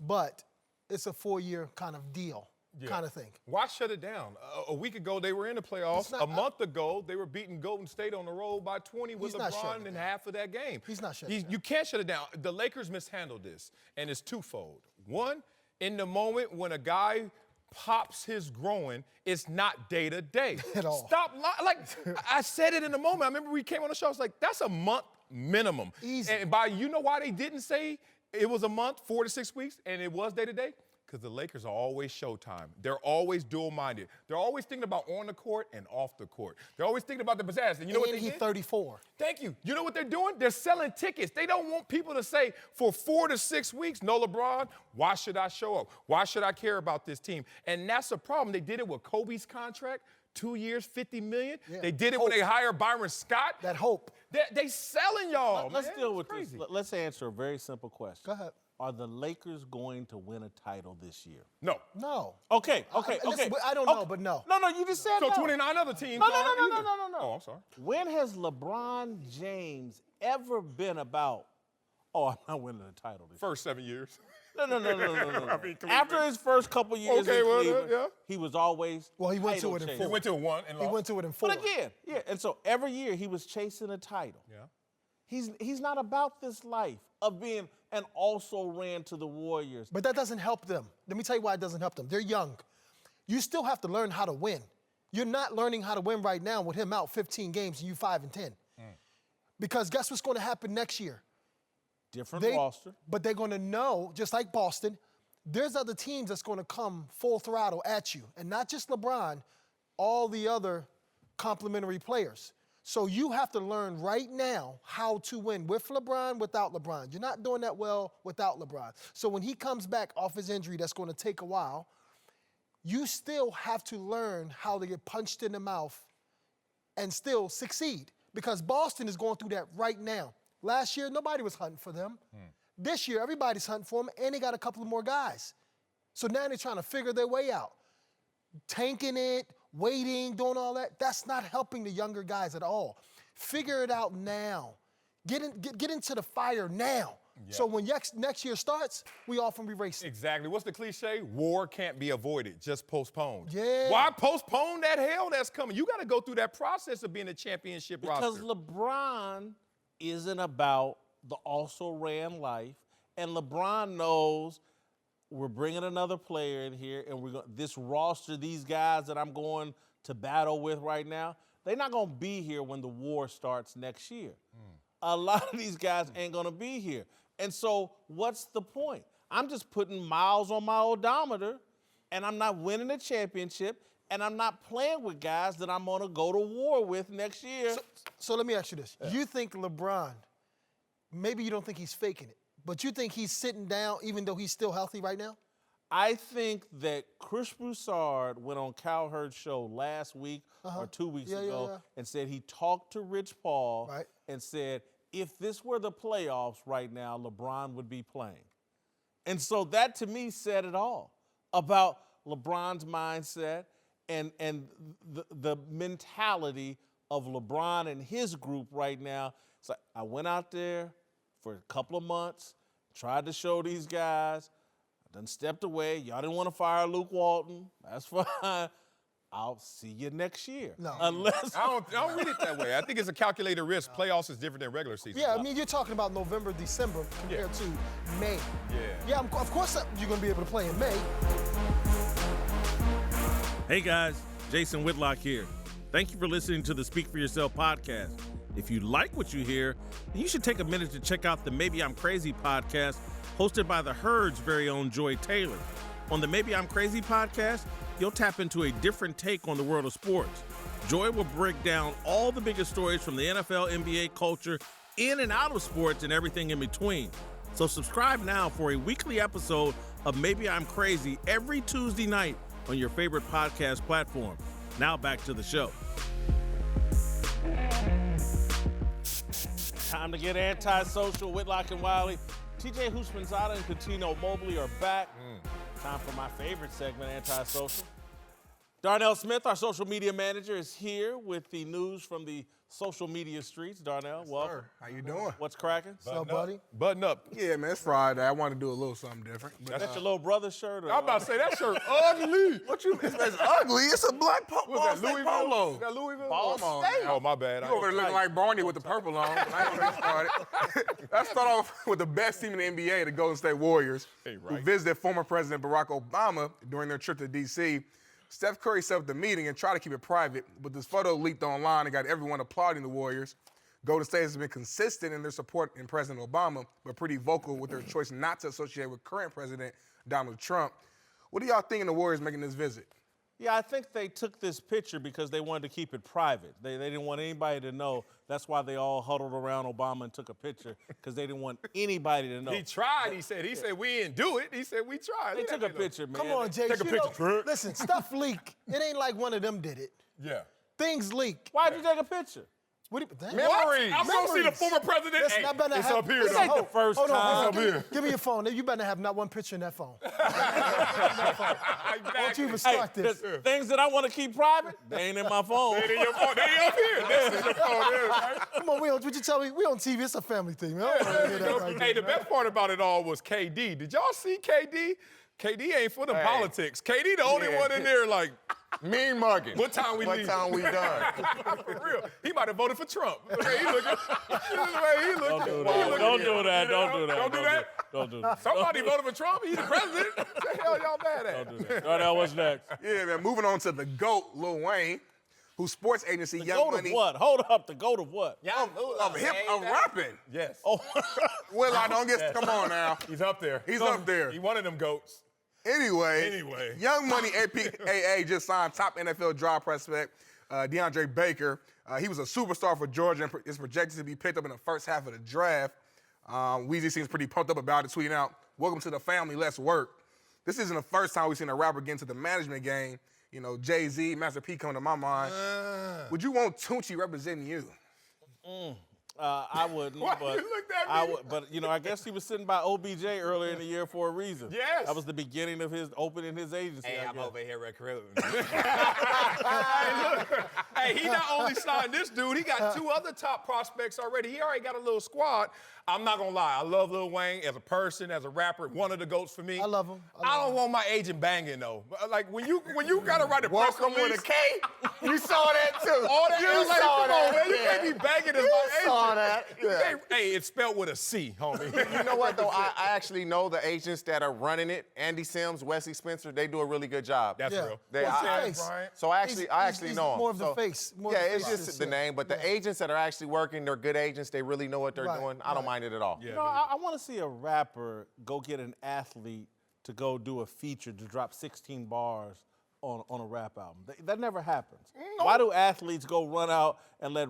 Speaker 5: but it's a 4-year kind of deal, kind of thing.
Speaker 2: Why shut it down? A week ago, they were in the playoffs.
Speaker 5: Not-
Speaker 2: A month ago, they were beating Golden State on the road by 20 with
Speaker 5: He's not shutting
Speaker 2: LeBron
Speaker 5: it
Speaker 2: in
Speaker 5: down.
Speaker 2: half of that game.
Speaker 5: He's not shutting it down.
Speaker 2: You can't shut it down. The Lakers mishandled this, and it's twofold. One, in the moment when a guy pops his groin, it's not day-to-day.
Speaker 5: At all.
Speaker 2: Stop like, I said it in the moment. I remember we came on the show, I was like, that's a month minimum.
Speaker 5: Easy.
Speaker 2: And you know why they didn't say it was a month, 4 to 6 weeks, and it was day-to-day? Because the Lakers are always Showtime. They're always dual-minded. They're always thinking about on the court and off the court. They're always thinking about the possession. And you know what they
Speaker 5: he's
Speaker 2: did?
Speaker 5: 34.
Speaker 2: Thank you. You know what they're doing? They're selling tickets. They don't want people to say, for 4 to 6 weeks, no LeBron, why should I show up? Why should I care about this team? And that's the problem. They did it with Kobe's contract, 2 years, $50 million.
Speaker 5: Yeah.
Speaker 2: They did it when they hired Byron Scott.
Speaker 5: That hope.
Speaker 2: They selling y'all,
Speaker 1: Let's
Speaker 2: man.
Speaker 1: deal
Speaker 2: It's
Speaker 1: with
Speaker 2: crazy.
Speaker 1: this. Let's answer a very simple question.
Speaker 5: Go ahead.
Speaker 1: Are the Lakers going to win a title this year?
Speaker 2: No.
Speaker 5: No.
Speaker 1: Okay.
Speaker 5: Listen, I don't know, but no.
Speaker 1: No, you just said
Speaker 2: So
Speaker 1: no.
Speaker 2: 29 other teams
Speaker 1: No.
Speaker 2: aren't either. Oh, I'm sorry.
Speaker 1: When has LeBron James ever been about, I'm not winning a title this year?
Speaker 2: First 7 years.
Speaker 1: No.
Speaker 2: I mean, Cleveland.
Speaker 1: After his first couple years
Speaker 2: Okay,
Speaker 1: in
Speaker 2: well,
Speaker 1: Cleveland,
Speaker 2: yeah.
Speaker 1: he was always
Speaker 5: Well, he went to
Speaker 1: title
Speaker 5: it in
Speaker 1: chaser.
Speaker 2: He went to one and
Speaker 5: He
Speaker 2: lost.
Speaker 5: went to it in 4.
Speaker 1: But again, and so every year he was chasing a title.
Speaker 2: Yeah.
Speaker 1: He's not about this life of being and also ran to the Warriors.
Speaker 5: But that doesn't help them. Let me tell you why it doesn't help them. They're young. You still have to learn how to win. You're not learning how to win right now with him out 15 games and you 5-10. Because guess what's going to happen next year?
Speaker 1: Different roster.
Speaker 5: But they're going to know, just like Boston, there's other teams that's going to come full throttle at you. And not just LeBron, all the other complementary players. So you have to learn right now how to win with LeBron, without LeBron. You're not doing that well without LeBron. So when he comes back off his injury, that's going to take a while, you still have to learn how to get punched in the mouth and still succeed. Because Boston is going through that right now. Last year, nobody was hunting for them. This year, everybody's hunting for them, and they got a couple of more guys. So now they're trying to figure their way out. Tanking it, waiting, doing all that, that's not helping the younger guys at all. Figure it out now. Get into the fire now. Yeah. So when next year starts, we off and be racing.
Speaker 2: Exactly. What's the cliche? War can't be avoided, just postponed.
Speaker 5: Yeah.
Speaker 2: Why postpone that hell that's coming? You got to go through that process of being a championship roster.
Speaker 1: Because LeBron isn't about the also-ran life, and LeBron knows we're bringing another player in here, and this roster, these guys that I'm going to battle with right now, they're not going to be here when the war starts next year. A lot of these guys ain't going to be here. And so what's the point? I'm just putting miles on my odometer, and I'm not winning a championship, and I'm not playing with guys that I'm going to go to war with next year.
Speaker 5: So let me ask you this. You think LeBron, maybe you don't think he's faking it, but you think he's sitting down even though he's still healthy right now?
Speaker 1: I think that Chris Broussard went on Cowherd's show last week or 2 weeks ago and said he talked to Rich Paul and said, if this were the playoffs right now, LeBron would be playing. And so that to me said it all about LeBron's mindset and the mentality of LeBron and his group right now. It's like, I went out there for a couple of months, tried to show these guys, I done stepped away. Y'all didn't want to fire Luke Walton. That's fine. I'll see you next year.
Speaker 5: No.
Speaker 1: Unless
Speaker 2: I don't read it that way. I think it's a calculated risk. Playoffs is different than regular season.
Speaker 5: Yeah, I mean, you're talking about November, December compared to May. Yeah, of course you're going to be able to play in May.
Speaker 1: Hey guys, Jason Whitlock here. Thank you for listening to the Speak for Yourself podcast. If you like what you hear, then you should take a minute to check out the Maybe I'm Crazy podcast hosted by the Herd's very own Joy Taylor. On the Maybe I'm Crazy podcast, you'll tap into a different take on the world of sports. Joy will break down all the biggest stories from the NFL, NBA culture, in and out of sports, and everything in between. So subscribe now for a weekly episode of Maybe I'm Crazy every Tuesday night on your favorite podcast platform. Now back to the show. Time to get antisocial. Whitlock and Wiley. TJ Houshmandzadeh and Coutinho Mobley are back. Time for my favorite segment, Antisocial. Darnell Smith, our social media manager, is here with the news from the social media streets. Darnell, welcome.
Speaker 6: Sir, how you doing?
Speaker 1: What's cracking?
Speaker 5: What's up, buddy?
Speaker 2: Button up.
Speaker 6: Yeah, man, it's Friday. I want to do a little something different. But,
Speaker 1: That's your little brother's shirt? Or,
Speaker 2: I'm about to say that shirt ugly.
Speaker 6: what you mean? It's ugly. It's a black
Speaker 2: What's
Speaker 6: Ball
Speaker 2: that,
Speaker 6: State
Speaker 2: Louisville?
Speaker 6: polo.
Speaker 2: Is that Louisville?
Speaker 1: Ball
Speaker 6: Come on,
Speaker 1: State.
Speaker 6: now.
Speaker 2: Oh, my bad.
Speaker 6: You over there looking like Barney with the purple on. I ain't gonna get started. Let's start off with the best team in the NBA, the Golden State Warriors, who visited former President Barack Obama during their trip to D.C. Steph Curry set up the meeting and tried to keep it private, but this photo leaked online and got everyone applauding the Warriors. Golden State has been consistent in their support in President Obama, but pretty vocal with their choice not to associate with current President Donald Trump. What do y'all think of the Warriors making this visit?
Speaker 1: Yeah, I think they took this picture because they wanted to keep it private. They didn't want anybody to know. That's why they all huddled around Obama and took a picture, because they didn't want anybody to know.
Speaker 2: He tried, he said we didn't do it. He said we tried.
Speaker 1: They took a picture, man.
Speaker 5: Come on, Jay.
Speaker 2: Take a picture, Trent.
Speaker 5: Listen, stuff leak. It ain't like one of them did it.
Speaker 2: Yeah.
Speaker 5: Things leak.
Speaker 1: Why'd you take a picture?
Speaker 5: What do you,
Speaker 2: Memories. I'm going to see the former president.
Speaker 5: That's
Speaker 2: Hey,
Speaker 5: not better
Speaker 2: it's
Speaker 5: have-
Speaker 2: up here,
Speaker 5: This
Speaker 2: though.
Speaker 1: ain't the first
Speaker 5: Hold on,
Speaker 1: time.
Speaker 5: hold on.
Speaker 2: It's up here.
Speaker 5: Give me your phone. You better have not one picture in that phone.
Speaker 2: Exactly.
Speaker 5: Don't you even
Speaker 1: Hey,
Speaker 5: start this.
Speaker 1: the things that I want to keep private, they ain't in my phone.
Speaker 2: They in your phone. They up here. This is your phone here, right?
Speaker 5: Come on, would you tell me? We on TV. It's a family thing, man. I don't wanna hear that right
Speaker 2: Hey,
Speaker 5: there,
Speaker 2: the
Speaker 5: man.
Speaker 2: best part about it all was KD. Did y'all see KD? KD ain't for the politics. KD the only one in there like,
Speaker 4: Mean mugging.
Speaker 2: what time we
Speaker 4: What
Speaker 2: leave?
Speaker 4: time we done?
Speaker 2: For real. He might have voted for Trump. The way he looking. The way he looking.
Speaker 1: Don't do that. Don't do that. Don't do that.
Speaker 2: Don't do that.
Speaker 1: Don't do that.
Speaker 2: Somebody voted for Trump. He's the president. What the hell y'all mad at?
Speaker 1: Don't do that. Darnell, what's next?
Speaker 6: Yeah, man. Moving on to the GOAT, Lil Wayne, whose sports agency
Speaker 1: The
Speaker 6: Young
Speaker 1: goat
Speaker 6: Money
Speaker 1: of what? Hold up. The goat of what?
Speaker 6: of rapping.
Speaker 2: Yes.
Speaker 1: Oh,
Speaker 6: Well, I don't get. Come on now.
Speaker 2: He's up there.
Speaker 6: He's up there.
Speaker 2: He one of them goats.
Speaker 6: Anyway, Young Money APAA just signed top NFL draft prospect DeAndre Baker. He was a superstar for Georgia and is projected to be picked up in the first half of the draft. Weezy seems pretty pumped up about it, tweeting out, "Welcome to the family, let's work." This isn't the first time we've seen a rapper get into the management game. You know, Jay-Z, Master P come to my mind. Would you want Tunechi representing you?
Speaker 1: I wouldn't.
Speaker 2: Why
Speaker 1: but
Speaker 2: you looked at
Speaker 1: I
Speaker 2: me?
Speaker 1: would, but you know, I guess he was sitting by OBJ earlier in the year for a reason.
Speaker 2: Yes.
Speaker 1: That was the beginning of his opening his agency. I guess.
Speaker 2: here recruiting. Hey, he not only signed this dude, he got two other top prospects already. He already got a little squad. I'm not gonna lie, I love Lil Wayne as a person, as a rapper, one of the goats for me.
Speaker 5: I love him.
Speaker 2: I don't want my agent banging though. Like when you gotta write a press
Speaker 4: Welcome
Speaker 2: release.
Speaker 4: with a K. You saw that too.
Speaker 2: All that
Speaker 4: you
Speaker 2: LA,
Speaker 4: saw
Speaker 2: come
Speaker 4: that.
Speaker 2: on, man. You
Speaker 4: yeah.
Speaker 2: can't be banging as
Speaker 4: You
Speaker 2: my agent.
Speaker 4: saw that.
Speaker 2: You
Speaker 4: Yeah.
Speaker 2: can't- hey, it's spelled with a C, homie.
Speaker 4: You know what though? I actually know the agents that are running it. Andy Sims, Wesley Spencer. They do a really good job.
Speaker 2: That's
Speaker 5: Yeah.
Speaker 2: real.
Speaker 4: They,
Speaker 5: What's the
Speaker 4: I-
Speaker 5: face?
Speaker 2: Brian.
Speaker 4: So I actually
Speaker 5: he's
Speaker 4: know them.
Speaker 5: more of the
Speaker 4: So,
Speaker 5: face. More
Speaker 4: yeah,
Speaker 5: of the
Speaker 4: it's
Speaker 5: face.
Speaker 4: just the name. But the agents that are actually working, they're good agents. They really know what they're
Speaker 5: Right,
Speaker 4: doing. I don't mind it at all.
Speaker 2: Yeah.
Speaker 1: You know, I want to see a rapper go get an athlete to go do a feature to drop 16 bars on a rap album. That never happens. Why do athletes go run out and let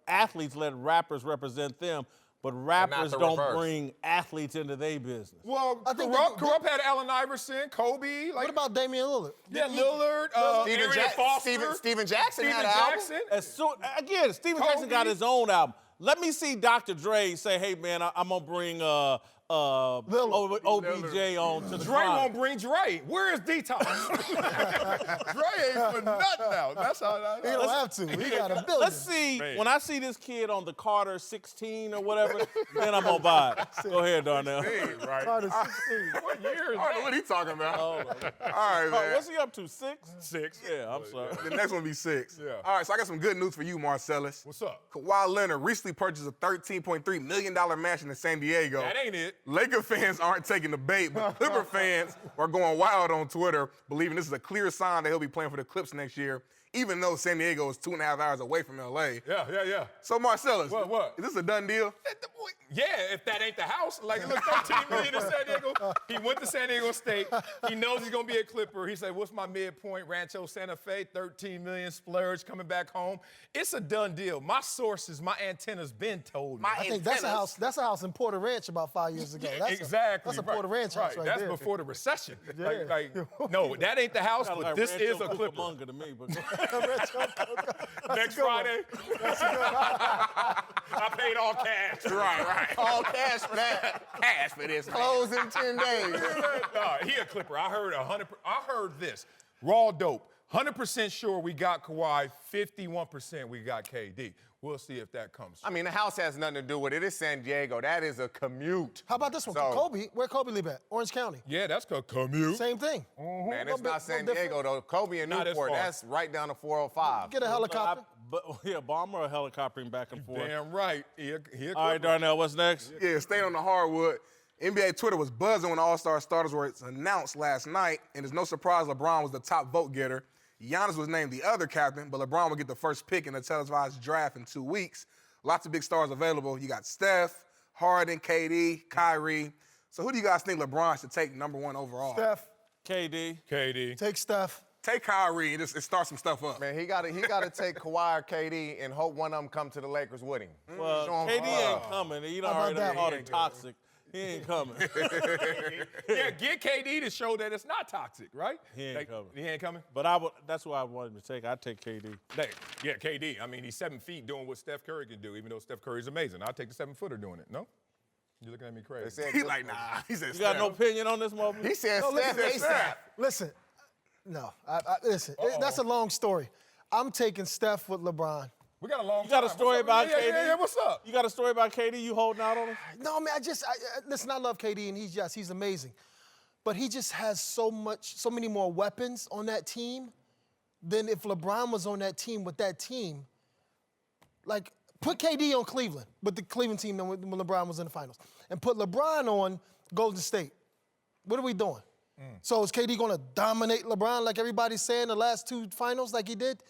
Speaker 1: athletes let rappers represent them, but rappers
Speaker 4: the
Speaker 1: don't
Speaker 4: reverse.
Speaker 1: bring athletes into their business?
Speaker 2: Well,
Speaker 5: I think
Speaker 2: Corrupt had Allen Iverson, Kobe. Like,
Speaker 5: What about Damian Lillard?
Speaker 2: yeah, Lillard,
Speaker 4: Steven,
Speaker 2: Arian Foster,
Speaker 4: Steven Jackson
Speaker 2: Steven
Speaker 4: had an album.
Speaker 2: Jackson.
Speaker 1: As soon, again, Steven Jackson got
Speaker 2: Kobe.
Speaker 1: his own album. Let me see Dr. Dre say, "Hey man, I'm gonna bring OBJ on to the
Speaker 2: Dre
Speaker 1: final."
Speaker 2: won't bring Dre. Where is Detox? Dre ain't for nothing now. That's how.
Speaker 5: He don't have to. He got a building.
Speaker 1: Let's see,
Speaker 2: Man.
Speaker 1: when I see this kid on the Carter 16 or whatever, then I'm gonna buy it. Go ahead, Darnell.
Speaker 2: Right.
Speaker 5: Carter 16.
Speaker 2: What year is
Speaker 6: I don't know
Speaker 2: that?
Speaker 6: what he's talking about.
Speaker 1: Oh, my.
Speaker 6: All right, man.
Speaker 1: What's he up to, 6?
Speaker 2: 6.
Speaker 1: Yeah, I'm sorry.
Speaker 6: The next one will be 6.
Speaker 2: Yeah.
Speaker 6: All right, so I got some good news for you, Marcellus.
Speaker 2: What's up?
Speaker 6: Kawhi Leonard recently purchased a $13.3 million mansion in San Diego.
Speaker 2: That ain't it.
Speaker 6: Laker fans aren't taking the bait, but Clipper fans are going wild on Twitter, believing this is a clear sign that he'll be playing for the Clips next year, even though San Diego is 2.5 hours away from LA.
Speaker 2: Yeah.
Speaker 6: So Marcellus,
Speaker 2: What?
Speaker 6: is this a done deal?
Speaker 2: Yeah, if that ain't the house. Like, look, 13 million in San Diego. He went to San Diego State. He knows he's going to be a Clipper. He said, what's my midpoint? Rancho Santa Fe, 13 million splurge coming back home. It's a done deal. My sources, my antennas been told me.
Speaker 5: I think that's a house in Porter Ranch about 5 years ago. That's
Speaker 2: Exactly.
Speaker 5: That's a
Speaker 2: right,
Speaker 5: Porter Ranch house right
Speaker 2: That's
Speaker 5: there.
Speaker 2: before the recession.
Speaker 5: Yeah.
Speaker 2: Like, no, that ain't the house,
Speaker 1: Kinda
Speaker 2: but
Speaker 1: like
Speaker 2: this
Speaker 1: Rancho
Speaker 2: is a Clipper.
Speaker 1: Cucamonga to me, but
Speaker 2: Next Friday, I paid all cash. Right.
Speaker 4: All cash for that.
Speaker 6: Cash for this.
Speaker 4: Close in 10 days.
Speaker 2: He a Clipper. I heard this. Raw dope. 100% sure we got Kawhi. 51% we got KD. We'll see if that comes.
Speaker 4: I mean, the house has nothing to do with it. It's San Diego. That is a commute.
Speaker 5: How about this one?
Speaker 4: So-
Speaker 5: Kobe, where Kobe live at? Orange County.
Speaker 2: Yeah, that's called commute.
Speaker 5: Same thing.
Speaker 4: Man,
Speaker 5: Little
Speaker 4: it's not
Speaker 5: bit-
Speaker 4: San
Speaker 5: little
Speaker 4: Diego, though. Kobe and
Speaker 2: Not as
Speaker 4: Newport,
Speaker 2: far.
Speaker 4: that's right down to 405.
Speaker 5: Get a helicopter.
Speaker 1: bomber or helicoptering back and forth.
Speaker 2: Damn right. He a
Speaker 1: All right,
Speaker 2: Clipper.
Speaker 1: Darnell, what's next?
Speaker 6: Yeah, staying on the hardwood. NBA Twitter was buzzing when the All-Star starters were announced last night, and it's no surprise LeBron was the top vote getter. Giannis was named the other captain, but LeBron will get the first pick in the televised draft in 2 weeks. Lots of big stars available. You got Steph, Harden, KD, Kyrie. So who do you guys think LeBron should take #1 overall?
Speaker 5: Steph.
Speaker 1: KD.
Speaker 2: KD.
Speaker 5: Take Steph.
Speaker 6: Take Kyrie and just start some stuff up.
Speaker 4: Man, he got to take Kawhi or KD and hope one of them come to the Lakers with him.
Speaker 1: Well,
Speaker 4: Show 'em
Speaker 1: KD
Speaker 4: love.
Speaker 1: ain't coming. You
Speaker 5: How
Speaker 1: don't
Speaker 5: about
Speaker 1: already
Speaker 5: that?
Speaker 1: called it toxic. He ain't coming.
Speaker 2: Yeah, get KD to show that it's not toxic, right?
Speaker 1: He ain't coming.
Speaker 2: He ain't coming?
Speaker 1: But that's who I wanted to take. I'd take KD.
Speaker 2: Yeah, KD. I mean, he's 7 feet doing what Steph Curry can do, even though Steph Curry's amazing. I'll take the 7-footer doing it. No? You're looking at me crazy.
Speaker 4: They said
Speaker 6: He's like, nah. He said,
Speaker 1: You got no opinion on this motherfucker?
Speaker 4: He said
Speaker 5: No,
Speaker 4: Steph
Speaker 5: listen,
Speaker 4: ASAP.
Speaker 5: Listen, no. Listen, that's a long story. I'm taking Steph with LeBron.
Speaker 2: We got a long
Speaker 1: You got a
Speaker 2: time.
Speaker 1: story
Speaker 2: What's up?
Speaker 1: about KD?
Speaker 2: Yeah, what's up?
Speaker 1: You got a story about KD you holding out on him?
Speaker 5: No, man, listen, I love KD, and he's amazing. But he just has so many more weapons on that team than if LeBron was on that team with that team. Like, put KD on Cleveland with the Cleveland team when LeBron was in the finals. And put LeBron on Golden State. What are we doing? So is KD going to dominate LeBron like everybody's saying the last two finals like he did?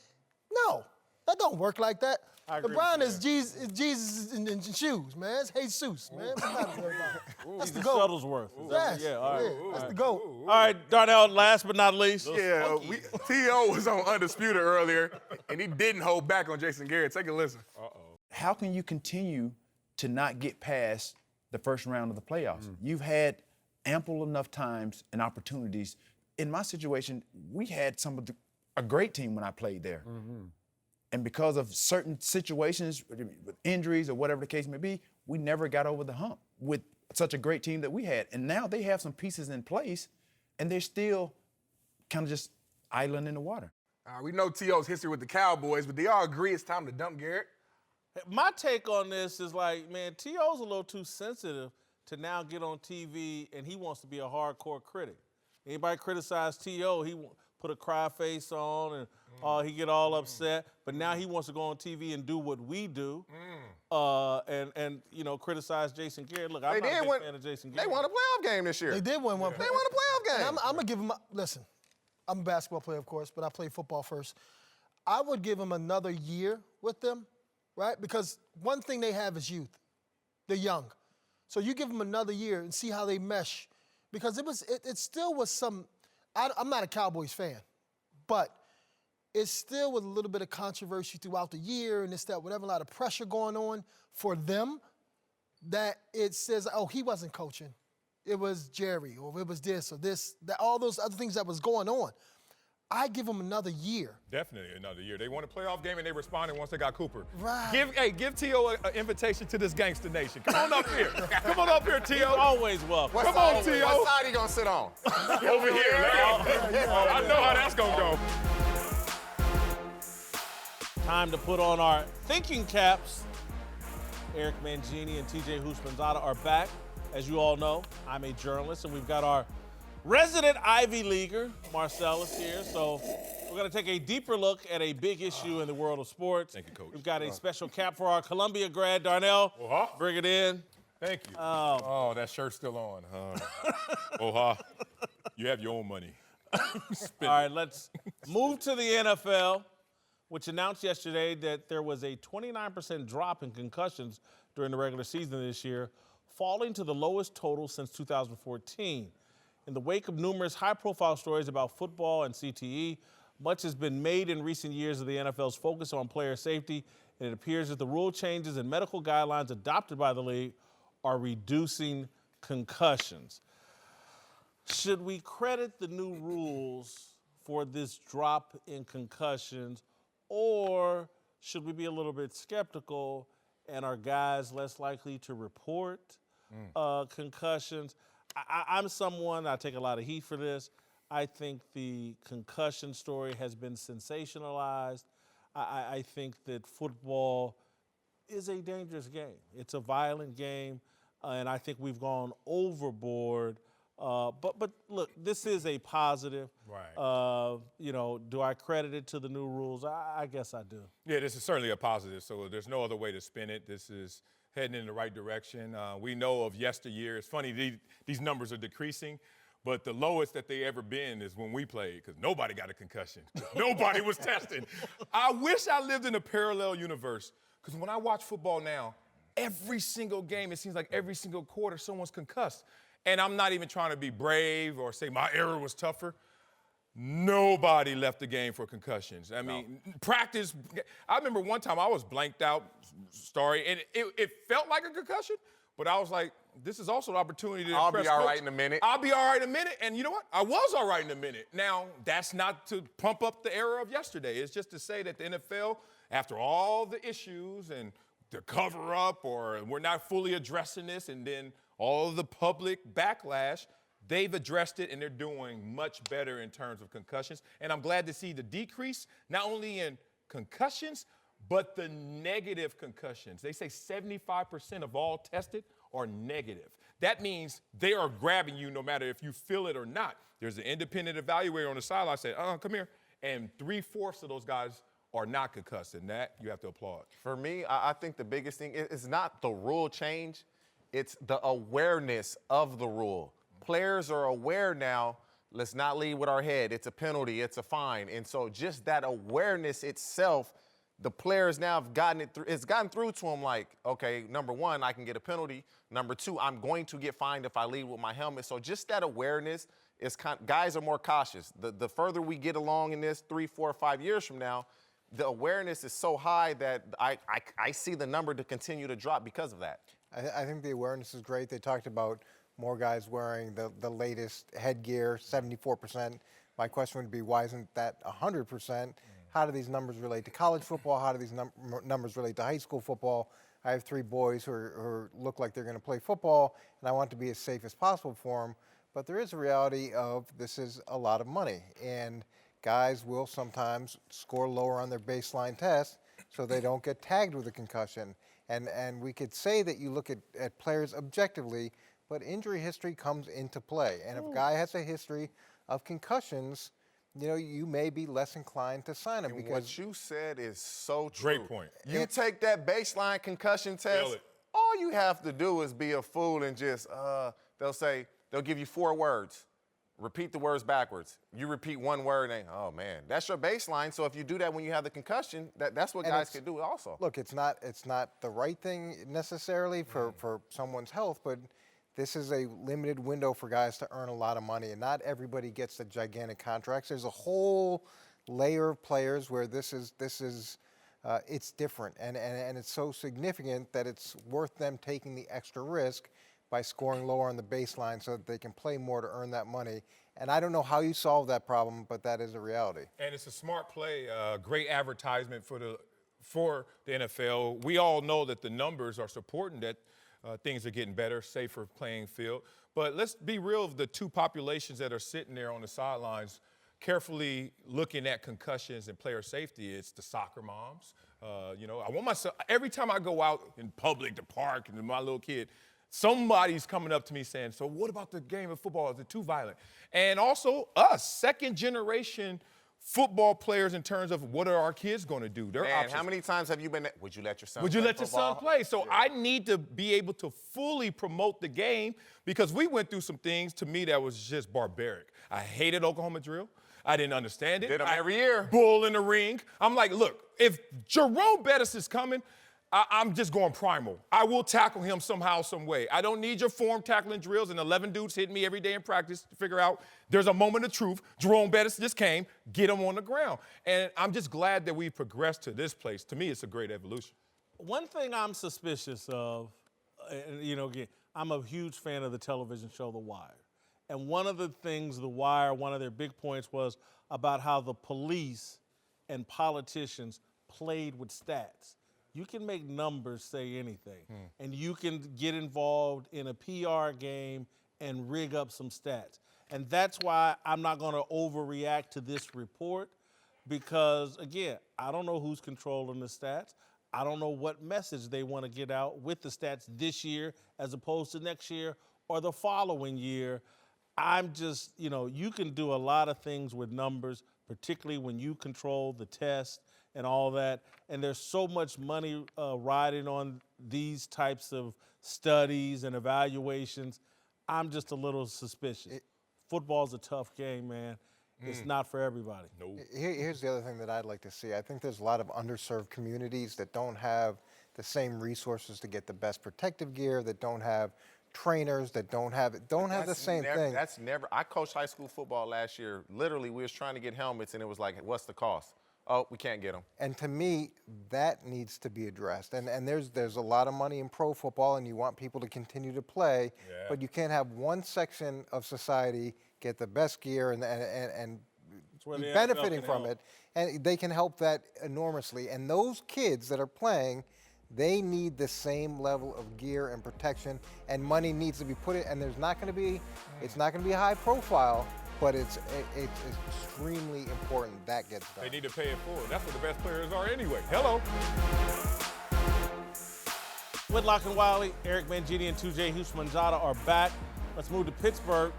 Speaker 5: No, that don't work like that.
Speaker 1: I agree
Speaker 5: LeBron
Speaker 1: with
Speaker 5: is Jesus in shoes, man. It's Jesus, man. That's the
Speaker 1: He's
Speaker 5: GOAT.
Speaker 1: Shuttlesworth.
Speaker 5: Yes,
Speaker 1: Yeah, all right.
Speaker 5: yeah, that's the GOAT.
Speaker 1: All right, Darnell, last but not least.
Speaker 6: Yeah, T.O. was on Undisputed earlier, and he didn't hold back on Jason Garrett. Take a listen.
Speaker 7: How can you continue to not get past the first round of the playoffs? You've had ample enough times and opportunities. In my situation, we had a great team when I played there. And because of certain situations, with injuries or whatever the case may be, we never got over the hump with such a great team that we had. And now they have some pieces in place, and they're still kind of just idling in the water.
Speaker 6: We know T.O.'s history with the Cowboys, but do y'all agree it's time to dump Garrett?
Speaker 1: My take on this is like, man, T.O.'s a little too sensitive to now get on TV, and he wants to be a hardcore critic. Anybody criticize T.O., he put a cry face on, and he get all upset. But now he wants to go on TV and do what we do, and criticize Jason Garrett. Look, I'm not a big fan of Jason Garrett.
Speaker 4: They won a playoff game this year.
Speaker 5: They did win one.
Speaker 4: They won a playoff game.
Speaker 5: And I'm going to give him, listen, I'm a basketball player, of course, but I play football first. I would give him another year with them, right? Because one thing they have is youth. They're young. So you give them another year and see how they mesh. Because it still was some, I'm not a Cowboys fan, but it still was a little bit of controversy throughout the year and this, that, whatever, a lot of pressure going on for them that it says, oh, he wasn't coaching. It was Jerry, or it was this, or this, that, all those other things that was going on. I give them another year.
Speaker 2: Definitely another year. They won a playoff game and they responded once they got Cooper.
Speaker 5: Right.
Speaker 2: Give T.O. an invitation to this gangster nation. Come on up here. Come on up here, T.O.
Speaker 1: Always welcome.
Speaker 2: Come on, T.O.
Speaker 4: What side he gonna sit on?
Speaker 2: Over here. I know how that's gonna go.
Speaker 1: Time to put on our thinking caps. Eric Mangini and TJ Houshmandzadeh are back. As you all know, I'm a journalist, and we've got our resident Ivy Leaguer, Marcellus, here. So we're going to take a deeper look at a big issue in the world of sports.
Speaker 2: Thank you, Coach.
Speaker 1: We've got a special cap for our Columbia grad, Darnell. Bring it in.
Speaker 2: Thank you. Oh, that shirt's still on, huh? You have your own money.
Speaker 1: All right, let's move to the NFL, which announced yesterday that there was a 29% drop in concussions during the regular season this year, falling to the lowest total since 2014. In the wake of numerous high-profile stories about football and CTE, much has been made in recent years of the NFL's focus on player safety, and it appears that the rule changes and medical guidelines adopted by the league are reducing concussions. Should we credit the new rules for this drop in concussions, or should we be a little bit skeptical and are guys less likely to report concussions? I'm someone, I take a lot of heat for this. I think the concussion story has been sensationalized. I think that football is a dangerous game. It's a violent game, and I think we've gone overboard. But look, this is a positive.
Speaker 2: Right.
Speaker 1: Do I credit it to the new rules? I guess I do.
Speaker 2: Yeah, this is certainly a positive, so there's no other way to spin it. This is heading in the right direction. We know of yesteryear. It's funny, these numbers are decreasing, but the lowest that they ever been is when we played, because nobody got a concussion. Nobody was tested. I wish I lived in a parallel universe, because when I watch football now, every single game, it seems like every single quarter, someone's concussed. and I'm not even trying to be brave or say my era was tougher. Nobody left the game for concussions. I mean, practice. I remember one time I was blanked out, and it felt like a concussion, but I was like, this is also an opportunity to
Speaker 4: I'll
Speaker 2: impress
Speaker 4: be all
Speaker 2: coach.
Speaker 4: right in a minute.
Speaker 2: I'll be all right in a minute. And you know what? I was all right in a minute. Now, that's not to pump up the era of yesterday. It's just to say that the NFL, after all the issues and the cover up, or we're not fully addressing this, and then all of the public backlash, they've addressed it, and they're doing much better in terms of concussions. And I'm glad to see the decrease, not only in concussions, but the negative concussions. They say 75% of all tested are negative. That means they are grabbing you no matter if you feel it or not. There's an independent evaluator on the sideline said, come here. And 3/4 of those guys are not concussed, and that you have to applaud.
Speaker 4: For me, I think the biggest thing is not the rule change, it's the awareness of the rule. Players are aware now, let's not lead with our head. It's a penalty, it's a fine. And so just that awareness itself, the players now have gotten it through. It's gotten through to them like, okay, number one, I can get a penalty. Number two, I'm going to get fined if I lead with my helmet. So just that awareness is guys are more cautious. The further we get along in this 3, 4, 5 years from now, the awareness is so high that I see the number to continue to drop because of that.
Speaker 3: I think the awareness is great. They talked about more guys wearing the latest headgear, 74%. My question would be, why isn't that 100%? How do these numbers relate to college football? How do these numbers relate to high school football? I have 3 boys who look like they're going to play football, and I want to be as safe as possible for them. But there is a reality of this is a lot of money, and guys will sometimes score lower on their baseline test so they don't get tagged with a concussion. And we could say that you look at players objectively, but injury history comes into play. And if a guy has a history of concussions, you may be less inclined to sign him. Because
Speaker 4: what you said is so true.
Speaker 2: Great point.
Speaker 4: You take that baseline concussion test, all you have to do is be a fool and just, they'll give you 4 words. Repeat the words backwards. You repeat one word and, oh man, that's your baseline. So if you do that when you have the concussion, that's what guys can do also.
Speaker 3: Look, it's not the right thing necessarily for someone's health, but this is a limited window for guys to earn a lot of money, and not everybody gets the gigantic contracts. There's a whole layer of players where this is it's different, and it's so significant that it's worth them taking the extra risk by scoring lower on the baseline so that they can play more to earn that money. And I don't know how you solve that problem, but that is a reality.
Speaker 2: And it's a smart play, great advertisement for the NFL. We all know that the numbers are supporting that things are getting better, safer playing field. But let's be real, of the 2 populations that are sitting there on the sidelines carefully looking at concussions and player safety, it's the soccer moms. I want myself, every time I go out in public, the park, and my little kid, somebody's coming up to me saying, so what about the game of football? Is it too violent? And also us, second-generation football players in terms of what are our kids going to do? Their options.
Speaker 4: How many times have you been, would you let your son
Speaker 2: play? Would you let your son play? So I need to be able to fully promote the game because we went through some things, to me, that was just barbaric. I hated Oklahoma drill. I didn't understand it.
Speaker 4: Did them every year.
Speaker 2: Bull in the ring. I'm like, look, if Jerome Bettis is coming, I'm just going primal. I will tackle him somehow, some way. I don't need your form tackling drills and 11 dudes hitting me every day in practice to figure out there's a moment of truth. Jerome Bettis just came, get him on the ground. And I'm just glad that we progressed to this place. To me, it's a great evolution.
Speaker 1: One thing I'm suspicious of, again, I'm a huge fan of the television show The Wire. And one of the things The Wire, one of their big points was about how the police and politicians played with stats. You can make numbers say anything, and you can get involved in a PR game and rig up some stats. And that's why I'm not going to overreact to this report because, again, I don't know who's controlling the stats. I don't know what message they want to get out with the stats this year as opposed to next year or the following year. I'm just, you can do a lot of things with numbers, particularly when you control the test and all that. And there's so much money riding on these types of studies and evaluations. I'm just a little suspicious. Football's a tough game, man. It's not for everybody.
Speaker 2: No.
Speaker 3: Here's the other thing that I'd like to see. I think there's a lot of underserved communities that don't have the same resources to get the best protective gear, that don't have trainers that don't have the same thing.
Speaker 4: That's never. I coached high school football last year. Literally, we was trying to get helmets, and it was like, what's the cost? Oh, we can't get them.
Speaker 3: And to me, that needs to be addressed. And there's a lot of money in pro football, and you want people to continue to play, but you can't have one section of society get the best gear and be benefiting from it. And they can help that enormously. And those kids that are playing, they need the same level of gear and protection, and money needs to be put in. And it's not going to be a high profile, but it's extremely important that gets done.
Speaker 2: They need to pay it forward. That's what the best players are anyway. Hello.
Speaker 1: Whitlock and Wiley, Eric Mangini, and 2J Houshmandzadeh are back. Let's move to Pittsburgh,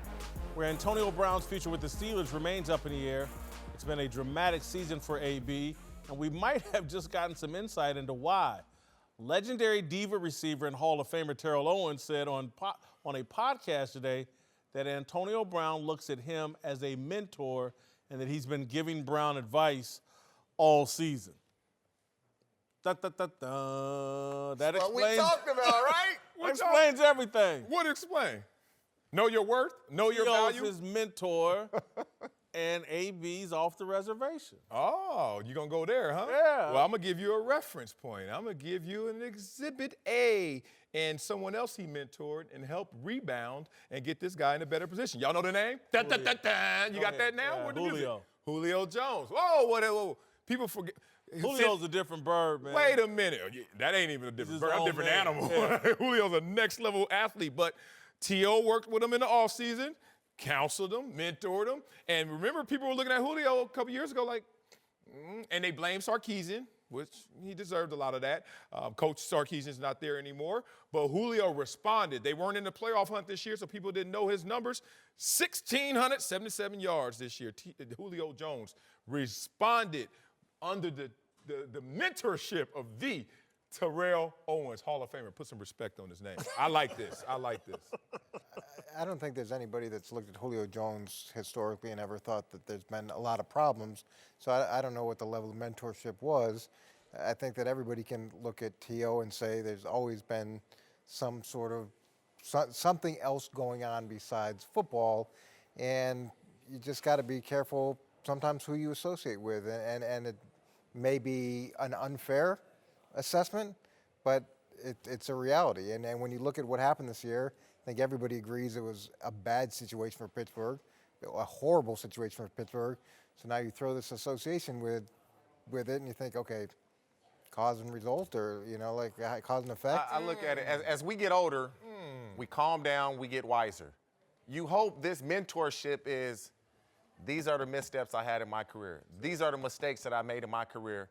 Speaker 1: where Antonio Brown's future with the Steelers remains up in the air. It's been a dramatic season for AB, and we might have just gotten some insight into why. Legendary diva receiver and Hall of Famer Terrell Owens said on a podcast today that Antonio Brown looks at him as a mentor and that he's been giving Brown advice all season. That
Speaker 4: What
Speaker 1: explains,
Speaker 4: we talked about, right?
Speaker 1: explains everything.
Speaker 2: What explain? Know your worth? Know your
Speaker 1: T.O. is
Speaker 2: value?
Speaker 1: his mentor, and AB's off the reservation.
Speaker 2: Oh, you gonna go there, huh?
Speaker 1: Yeah.
Speaker 2: Well, I'm gonna give you a reference point. I'm gonna give you an Exhibit A and someone else he mentored and helped rebound and get this guy in a better position. Y'all know the name? You got that now?
Speaker 1: Yeah,
Speaker 2: What the music?
Speaker 1: Julio.
Speaker 2: Julio Jones. Whoa, people forget.
Speaker 1: Julio's a different bird, man.
Speaker 2: Wait a minute. That ain't even a different bird. I'm a different animal.
Speaker 1: Yeah.
Speaker 2: Julio's a next level athlete, but T.O. worked with him in the offseason, counseled him, mentored him. And remember, people were looking at Julio a couple years ago like, and they blamed Sarkisian, which he deserved a lot of that. Coach Sarkisian's not there anymore. But Julio responded. They weren't in the playoff hunt this year, so people didn't know his numbers. 1,677 yards this year. Julio Jones responded under the mentorship of the Terrell Owens, Hall of Famer. Put some respect on his name. I like this.
Speaker 3: I don't think there's anybody that's looked at Julio Jones historically and ever thought that there's been a lot of problems. So I don't know what the level of mentorship was. I think that everybody can look at T.O. and say there's always been some sort of something else going on besides football, and you just got to be careful sometimes who you associate with, and it may be an unfair assessment, but it's a reality. And when you look at what happened this year, I think everybody agrees it was a bad situation for Pittsburgh, a horrible situation for Pittsburgh. So now you throw this association with it, and you think, okay, cause and result, or like cause and effect.
Speaker 4: I look at it as we get older, we calm down, we get wiser. You hope this mentorship is, these are the missteps I had in my career. These are the mistakes that I made in my career.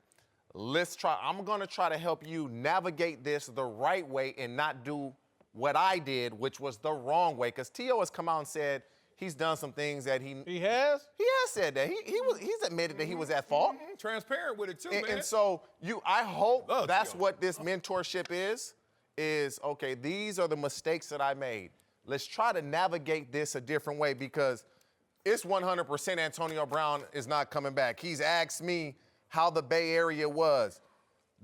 Speaker 4: I'm gonna try to help you navigate this the right way and not do what I did, which was the wrong way. Because T.O. has come out and said he's done some things that he
Speaker 1: has?
Speaker 4: He has said that. He's admitted that he was at fault.
Speaker 2: Transparent with it too, man.
Speaker 4: And so I hope that's what this mentorship is, okay, these are the mistakes that I made. Let's try to navigate this a different way, because it's 100% Antonio Brown is not coming back. He's asked me how the Bay Area was.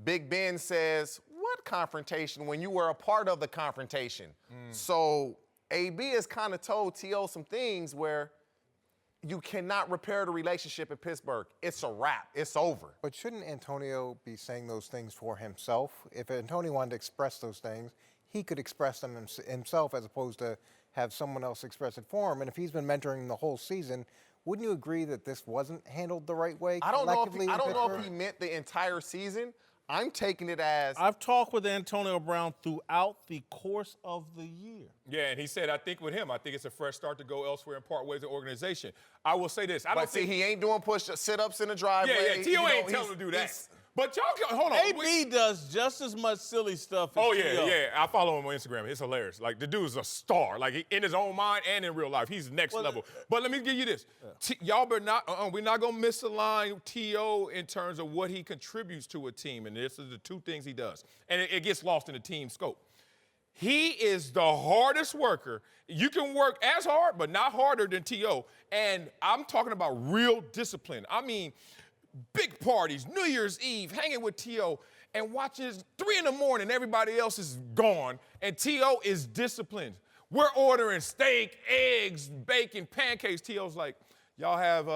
Speaker 4: Big Ben says, what confrontation, when you were a part of the confrontation? So AB has kind of told T.O. some things where you cannot repair the relationship in Pittsburgh. It's a wrap. It's over.
Speaker 3: But shouldn't Antonio be saying those things for himself? If Antonio wanted to express those things, he could express them himself as opposed to have someone else express it for him. And if he's been mentoring the whole season, wouldn't you agree that this wasn't handled the right way?
Speaker 4: I don't know if he meant the entire season. I'm taking it as
Speaker 1: I've talked with Antonio Brown throughout the course of the year.
Speaker 2: Yeah, and he said, I think it's a fresh start to go elsewhere and part ways in the organization. I will say this.
Speaker 4: he ain't doing sit-ups in the driveway.
Speaker 2: Yeah, T.O. ain't telling him to do that. But y'all, hold on.
Speaker 1: AB does just as much silly stuff as T.O.
Speaker 2: I follow him on Instagram. It's hilarious. Like, the dude's a star. Like, in his own mind and in real life. He's next level. But let me give you this. Y'all better not, we're not going to misalign T.O. in terms of what he contributes to a team. And this is the two things he does. And it gets lost in the team scope. He is the hardest worker. You can work as hard, but not harder than T.O. And I'm talking about real discipline. I mean, big parties, New Year's Eve, hanging with T.O. and watching 3 in the morning, everybody else is gone, and T.O. is disciplined. We're ordering steak, eggs, bacon, pancakes. T.O.'s like, y'all have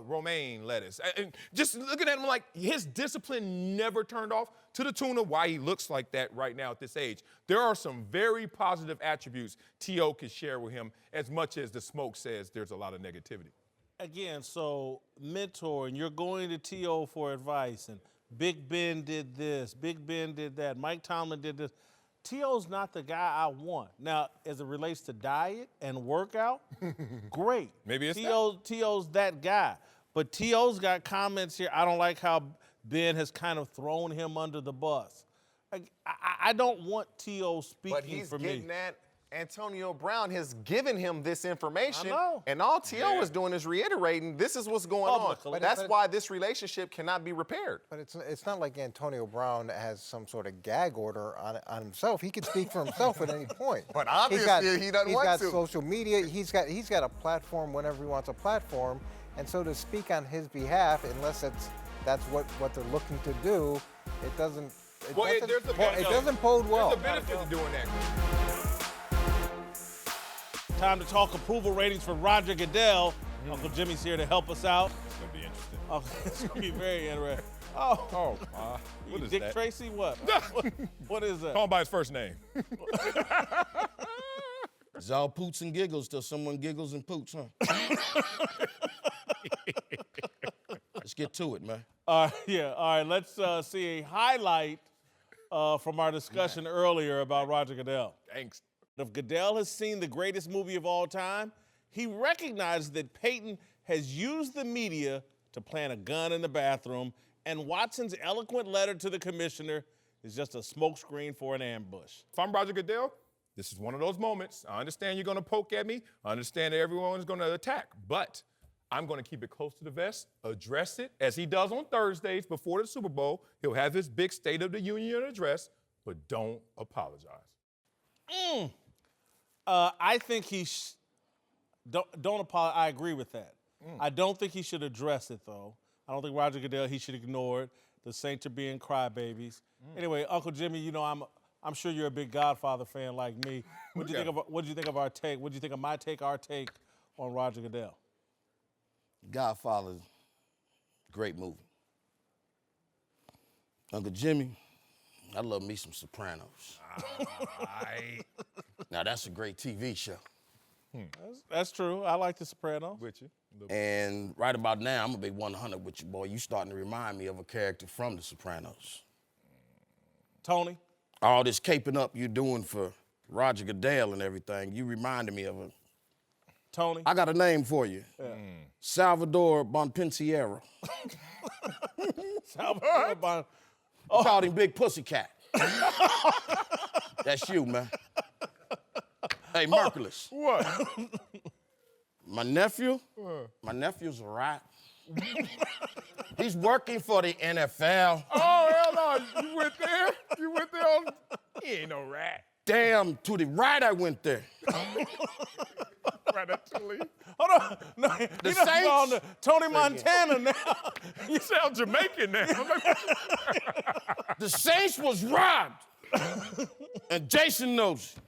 Speaker 2: romaine lettuce. And just looking at him like his discipline never turned off, to the tune of why he looks like that right now at this age. There are some very positive attributes T.O. can share with him, as much as the smoke says there's a lot of negativity.
Speaker 1: Again, so mentoring, you're going to T.O. for advice, and Big Ben did this, Big Ben did that, Mike Tomlin did this. T.O.'s not the guy I want. Now, as it relates to diet and workout, great.
Speaker 2: Maybe it's
Speaker 1: T.O.'s that guy. But T.O.'s got comments here. I don't like how Ben has kind of thrown him under the bus. I don't want T.O. speaking
Speaker 4: But he's
Speaker 1: for
Speaker 4: getting
Speaker 1: me.
Speaker 4: that. Antonio Brown has given him this information.
Speaker 1: I know.
Speaker 4: And all T.O. is doing is reiterating this is what's going
Speaker 1: Publicly.
Speaker 4: on. That's why this relationship cannot be repaired.
Speaker 3: But it's not like Antonio Brown has some sort of gag order on himself. He can speak for himself at any point.
Speaker 4: But obviously he doesn't want to.
Speaker 3: He's got social media. He's got a platform whenever he wants a platform. And so to speak on his behalf, unless that's what they're looking to do, it doesn't bode well.
Speaker 2: There's a benefit to doing that.
Speaker 1: Time to talk approval ratings for Roger Goodell. Uncle Jimmy's here to help us out.
Speaker 2: It's going to be interesting.
Speaker 1: It's going to be very interesting.
Speaker 2: What is
Speaker 1: Dick
Speaker 2: that?
Speaker 1: Tracy, what? What is that?
Speaker 2: Call him by his first name.
Speaker 8: It's all poots and giggles till someone giggles and poots, huh? Let's get to it, man.
Speaker 1: All right, let's see a highlight from our discussion earlier about Roger Goodell.
Speaker 2: Thanks.
Speaker 1: If Goodell has seen the greatest movie of all time, he recognizes that Peyton has used the media to plant a gun in the bathroom, and Watson's eloquent letter to the commissioner is just a smokescreen for an ambush.
Speaker 2: If I'm Roger Goodell, this is one of those moments. I understand you're going to poke at me. I understand that everyone's going to attack. But I'm going to keep it close to the vest, address it, as he does on Thursdays before the Super Bowl. He'll have his big State of the Union address, but don't apologize.
Speaker 1: I think don't apologize. I agree with that. I don't think he should address it, though. I don't think Roger Goodell, he should ignore it. The Saints are being crybabies. Anyway, Uncle Jimmy, you know, I'm sure you're a big Godfather fan like me. What do you think of our take? What do you think of my take, our take on Roger Goodell?
Speaker 8: Godfather, great movie. Uncle Jimmy, I love me some Sopranos. Now, that's a great TV show.
Speaker 1: That's true. I like The Sopranos.
Speaker 2: With you.
Speaker 8: And right about now, I'm going to be 100 with you, boy. You starting to remind me of a character from The Sopranos.
Speaker 1: Tony?
Speaker 8: All this caping up you doing for Roger Goodell and everything, you reminded me of him.
Speaker 1: Tony?
Speaker 8: I got a name for you. Salvador Bonpensiero.
Speaker 1: Salvador Bon.
Speaker 8: I called him Big Pussycat. That's you, man. Hey, Merciless.
Speaker 2: What?
Speaker 8: My nephew's a rat. He's working for the NFL.
Speaker 2: Oh, hell no. You went there? You went there on... He ain't no rat.
Speaker 8: Damn, to the right I went there.
Speaker 2: Ratatouille.
Speaker 1: Hold on. No, he doesn't
Speaker 8: Saints?
Speaker 1: go on to Tony Montana now.
Speaker 2: You sound Jamaican now.
Speaker 8: The Saints was robbed. And Jason knows it.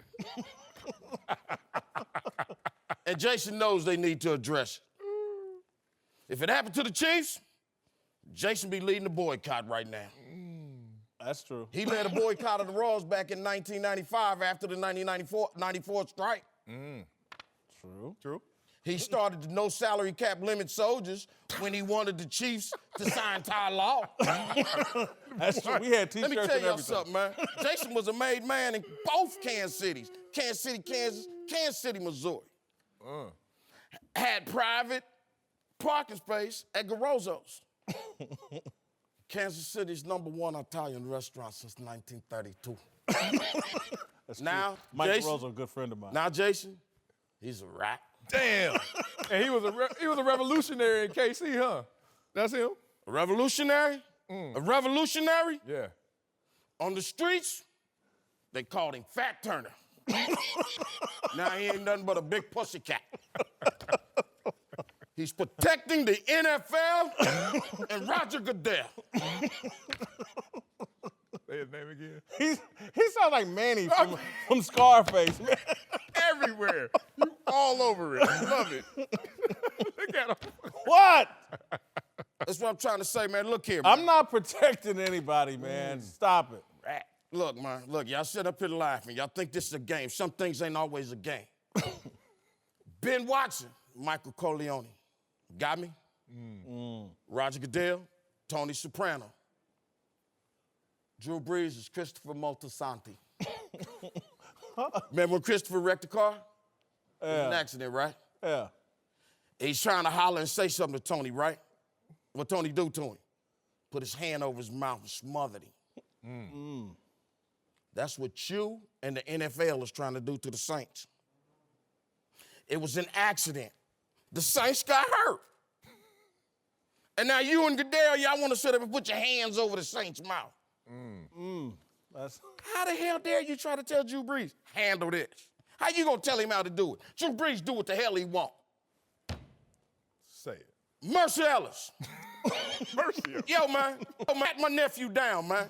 Speaker 8: And Jason knows they need to address it. If it happened to the Chiefs, Jason be leading the boycott right now.
Speaker 1: That's true.
Speaker 8: He led a boycott of the Royals back in 1995 after the 1994 strike.
Speaker 1: True.
Speaker 8: He started the no salary cap limit soldiers when he wanted the Chiefs to sign Ty Law.
Speaker 1: That's true. We had T-shirts
Speaker 8: Let me tell
Speaker 1: and
Speaker 8: y'all
Speaker 1: everything.
Speaker 8: something, man. Jason was a made man in both Kansas cities. Kansas City, Kansas, Kansas City, Missouri. Had private parking space at Garozzo's. Kansas City's #1 Italian restaurant since 1932. Now,
Speaker 1: Mike
Speaker 8: Jason,
Speaker 1: Rose, a good friend of mine.
Speaker 8: now Jason, he's a rat.
Speaker 2: Damn. And he was a revolutionary in KC, huh? That's him?
Speaker 8: A revolutionary? A revolutionary?
Speaker 2: Yeah.
Speaker 8: On the streets, they called him Fat Turner. Now he ain't nothing but a big pussycat. He's protecting the NFL and Roger Goodell.
Speaker 2: Say his name again.
Speaker 1: He sounds like Manny from Scarface. Man.
Speaker 2: everywhere. You all over it. I love it. Look at him.
Speaker 1: What?
Speaker 8: That's what I'm trying to say, man. Look here, man.
Speaker 1: I'm not protecting anybody, man. Stop it.
Speaker 8: Look, man. Look, y'all sit up here laughing. Y'all think this is a game. Some things ain't always a game. Been watching Michael Corleone. Got me? Roger Goodell, Tony Soprano. Drew Brees is Christopher Moltisanti. Remember when Christopher wrecked the car? It was an accident, right?
Speaker 1: Yeah.
Speaker 8: He's trying to holler and say something to Tony, right? What Tony do to him? Put his hand over his mouth and smothered him. That's what you and the NFL is trying to do to the Saints. It was an accident. The Saints got hurt. And now you and Goodell, y'all want to sit up and put your hands over the Saints' mouth. How the hell dare you try to tell Drew Brees, handle this? How you gonna tell him how to do it? Drew Brees do what the hell he want.
Speaker 2: Say it.
Speaker 8: Mercy Ellis.
Speaker 2: Mercy.
Speaker 8: Yo, man, pat my nephew down, man.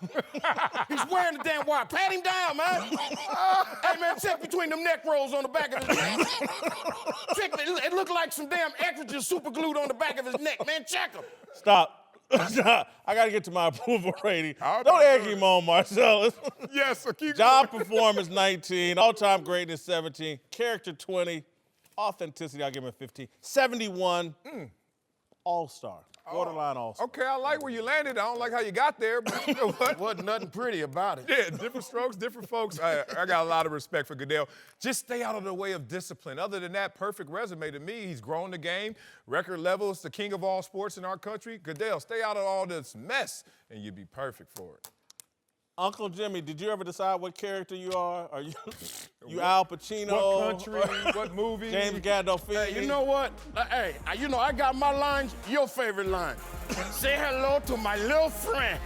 Speaker 8: He's wearing the damn wire. Pat him down, man. Hey, man, check between them neck rolls on the back of his neck. Check, it looked like some damn extra super glued on the back of his neck, man. Check him.
Speaker 1: Stop. I got to get to my approval rating. Don't egg him on, Marcellus.
Speaker 2: Yes, keep
Speaker 1: Job performance 19, all-time greatness 17, character 20, authenticity I'll give him a 15, 71, all-star, borderline all-star.
Speaker 2: Okay, I like where you landed. I don't like how you got there, but you know what?
Speaker 8: Wasn't nothing pretty about it.
Speaker 2: Yeah, different strokes, different folks. I got a lot of respect for Goodell. Just stay out of the way of discipline. Other than that, perfect resume to me. He's grown the game. Record levels, the king of all sports in our country. Goodell, stay out of all this mess, and you'd be perfect for it.
Speaker 1: Uncle Jimmy, did you ever decide what character you are? Are you Al Pacino?
Speaker 2: What country? What movie?
Speaker 1: James Gandolfini?
Speaker 8: Hey, you know what? Hey, I got my lines. Your favorite line. Say hello to my little friend.